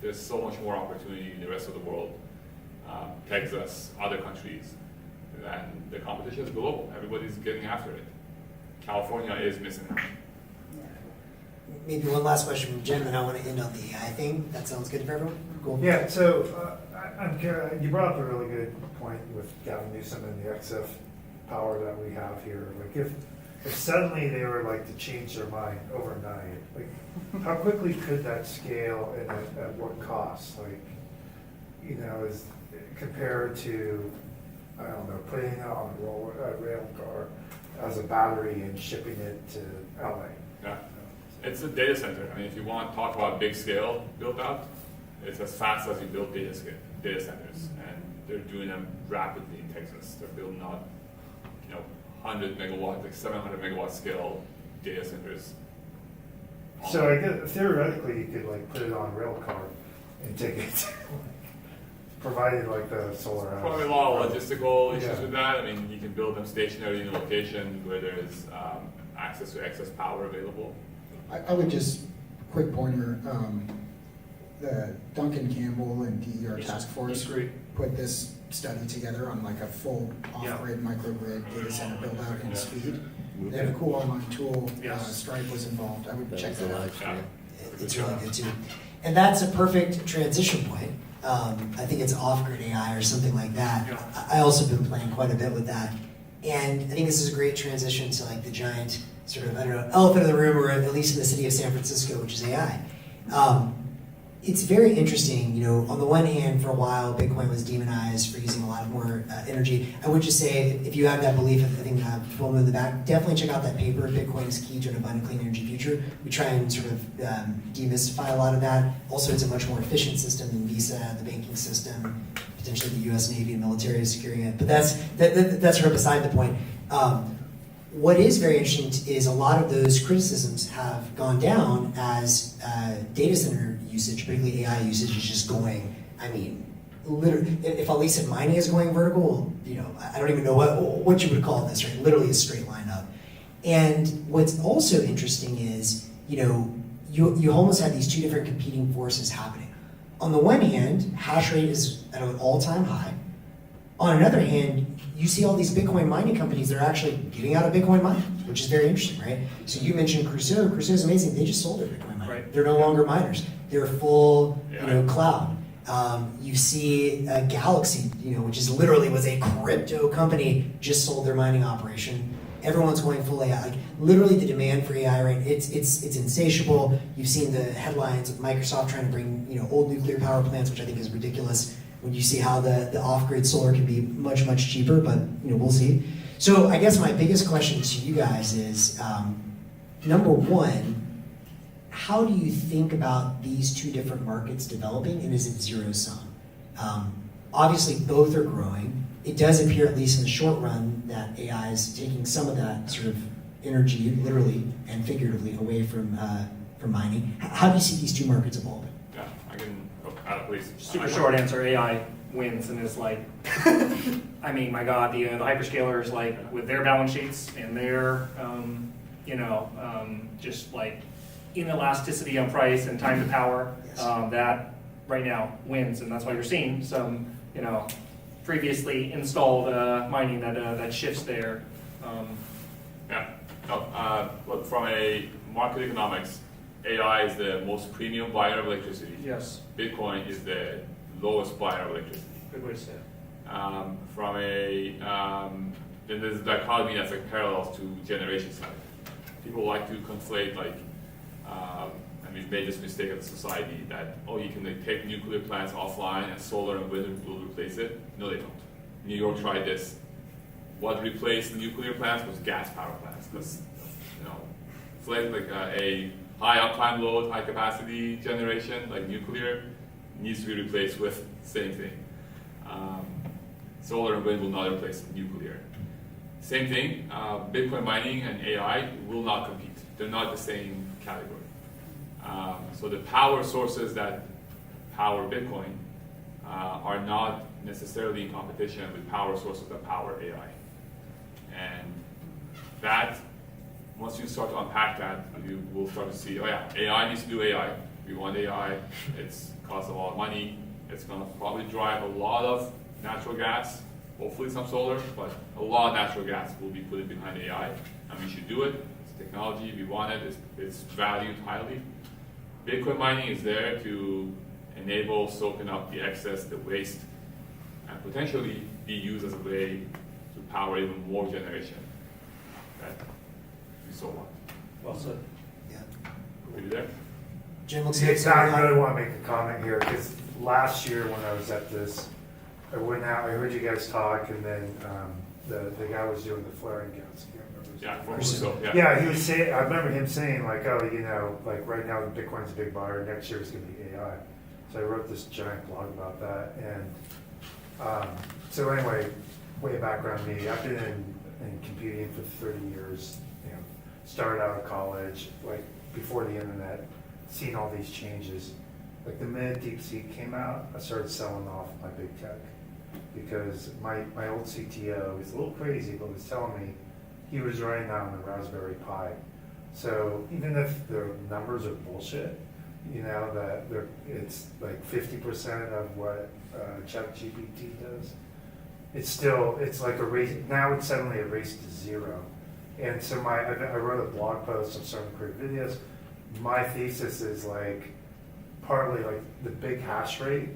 There's so much more opportunity in the rest of the world, Texas, other countries, and the competition is global. Everybody's getting after it. California is missing out. Maybe one last question from Jim, and I want to end on the AI thing. That sounds good for everyone? Cool. Yeah, so I'm curious, you brought up a really good point with Gavin Newsom and the XF power that we have here. Like if suddenly they were like to change their mind overnight, like how quickly could that scale and at what cost? Like, is compared to, I don't know, putting it on a rail car as a battery and shipping it to LA. Yeah, it's a data center. I mean, if you want to talk about big scale build out, it's as fast as you build data centers, and they're doing them rapidly in Texas. They're building out, 100 megawatt, like 700 megawatt scale data centers. So I guess theoretically, you could like put it on a rail car and take it, provided like the solar. Probably a lot of logistical issues with that. I mean, you can build them stationary in a location where there is access to excess power available. I would just, quick pointer, the Duncan Campbell and DER task force put this study together on like a full off-grid, microgrid data center build out and speed. They have a cool online tool. Stripe was involved. I would check that out. It's really good too. And that's a perfect transition point. I think it's off-grid AI or something like that. I also been playing quite a bit with that. And I think this is a great transition to like the giant sort of, elephant in the room, or at least in the city of San Francisco, which is AI. It's very interesting, on the one hand, for a while, Bitcoin was demonized for using a lot more energy. I would just say, if you have that belief, I think people in the back, definitely check out that paper, Bitcoin is Key to an Abundant Clean Energy Future. We try and sort of demystify a lot of that. Also, it's a much more efficient system than Visa, the banking system, potentially the US Navy and military is securing it. But that's sort of beside the point. What is very interesting is a lot of those criticisms have gone down as data center usage, particularly AI usage, is just going, literally, if at least mining is going vertical, I don't even know what you would call this, right? Literally a straight line up. And what's also interesting is, you almost have these two different competing forces happening. On the one hand, hash rate is at an all-time high. On another hand, you see all these Bitcoin mining companies that are actually getting out of Bitcoin mining, which is very interesting, right? So you mentioned Crusoe. Crusoe is amazing. They just sold their Bitcoin mining. Right. They're no longer miners. They're full, cloud. You see Galaxy, which is literally was a crypto company, just sold their mining operation, Everyone's going full AI. Like literally, the demand for AI, right? It's insatiable. You've seen the headlines of Microsoft trying to bring old nuclear power plants, which I think is ridiculous. When you see how the off-grid solar can be much cheaper, but we'll see. So I guess my biggest question to you guys is, number one, how do you think about these two different markets developing, and is it zero sum? Obviously, both are growing. It does appear, at least in the short run, that AI is taking some of that sort of energy, literally and figuratively, away from mining. How do you see these two markets evolving? Yeah, I can, please. Super short answer, AI wins and is like, I mean, my God, the hyperscalers, like, with their balance sheets and their, just like inelasticity on price and time to power, Yes. that right now wins, and that's why you're seeing some, previously installed mining that shifts there. Yeah. No, look, from a market economics, AI is the most premium buyer of electricity. Yes, Bitcoin is the lowest buyer of electricity. good way to say it. From a, then there's a dichotomy that's like parallels to generation side. People like to conflate and we've made this mistake as a society that, you can take nuclear plants offline and solar and wind will replace it. No, they don't. New York tried this. What replaced the nuclear plants was gas power plants because, a high uptime load, high capacity generation like nuclear needs to be replaced with same thing. Solar and wind will not replace nuclear. Same thing, Bitcoin mining and AI will not compete. They're not the same category. So the power sources that power Bitcoin are not necessarily in competition with power sources that power AI. And that, once you start to unpack that, you will start to see, AI needs to do AI. We want AI. It's costs a lot of money. It's going to probably drive a lot of natural gas, hopefully some solar, but a lot of natural gas will be put behind AI, and we should do it. It's technology, we want it, it's valued highly. Bitcoin mining is there to enable soaking up the excess, the waste, and potentially be used as a way to power even more generation that we so want. Well said. Yeah. Are we there? Jim, looks Yeah, like I really want to make a comment here because last year when I was at this, I went out, I heard you guys talk, and then the guy was doing the flaring gas. I can't remember his name. Yeah, Yeah, he was saying, I remember him saying like, right now Bitcoin's a big buyer, next year it's going to be AI. So I wrote this giant blog about that, and so anyway, way of background me, I've been in computing for 30 years. Started out of college, like before the internet, seen all these changes. Like the minute DeepSeek came out, I started selling off my big tech because my old CTO, he's a little crazy, but was telling me he was running that on the Raspberry Pi. So even if the numbers are bullshit, that it's like 50% of what ChatGPT does, it's like a race, now it's suddenly a race to zero. And so I wrote a blog post, I'm starting to create videos. My thesis is like, partly like the big hash rate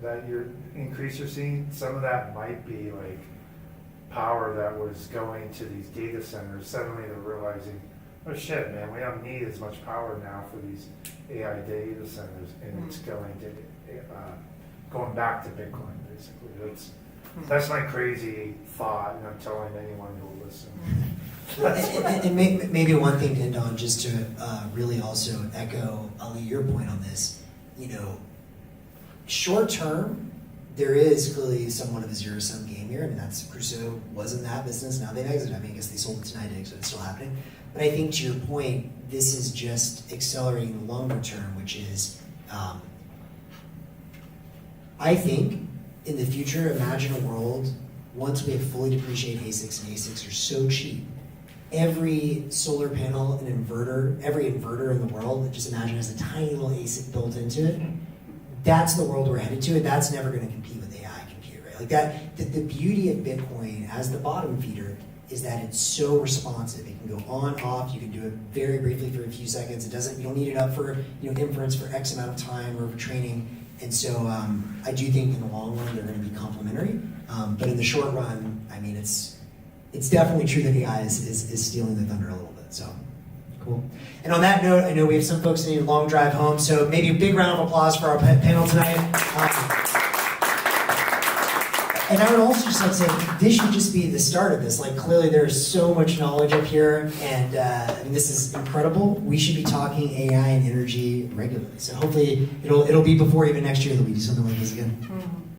that you're seeing, some of that might be like power that was going to these data centers. Suddenly they're realizing, oh shit, man, we don't need as much power now for these AI data centers, and it's going back to Bitcoin basically. That's my crazy thought, and I'm telling anyone who will listen. And maybe one thing to end on, just to really also echo, Ali, your point on this. Short term, there is clearly somewhat of a zero-sum game here. I mean, Crusoe was in that business. Now they've exited. I mean, I guess they sold it to NYDIG, so it's still happening. But I think to your point, this is just accelerating the longer term, which is, I think, in the future, imagine a world once we have fully depreciated ASICs, and ASICs are so cheap. Every solar panel and inverter, every inverter in the world, just imagine has a tiny little ASIC built into it. That's the world we're headed to, and that's never going to compete with AI compute, right? Like that. The beauty of Bitcoin as the bottom feeder is that it's so responsive. It can go on, off. You can do it very briefly for a few seconds. You don't need it up for inference for X amount of time or for training. And so I do think in the long run they're going to be complementary. But in the short run, I mean, it's definitely true that AI is stealing the thunder a little bit. So cool. And on that note, I know we have some folks needing a long drive home, so maybe a big round of applause for our panel tonight. And I would also just like to say, this should just be the start of this. Like, clearly there's so much knowledge up here, and I mean, this is incredible. We should be talking AI and energy regularly. So hopefully it'll be before even next year that we do something like this again.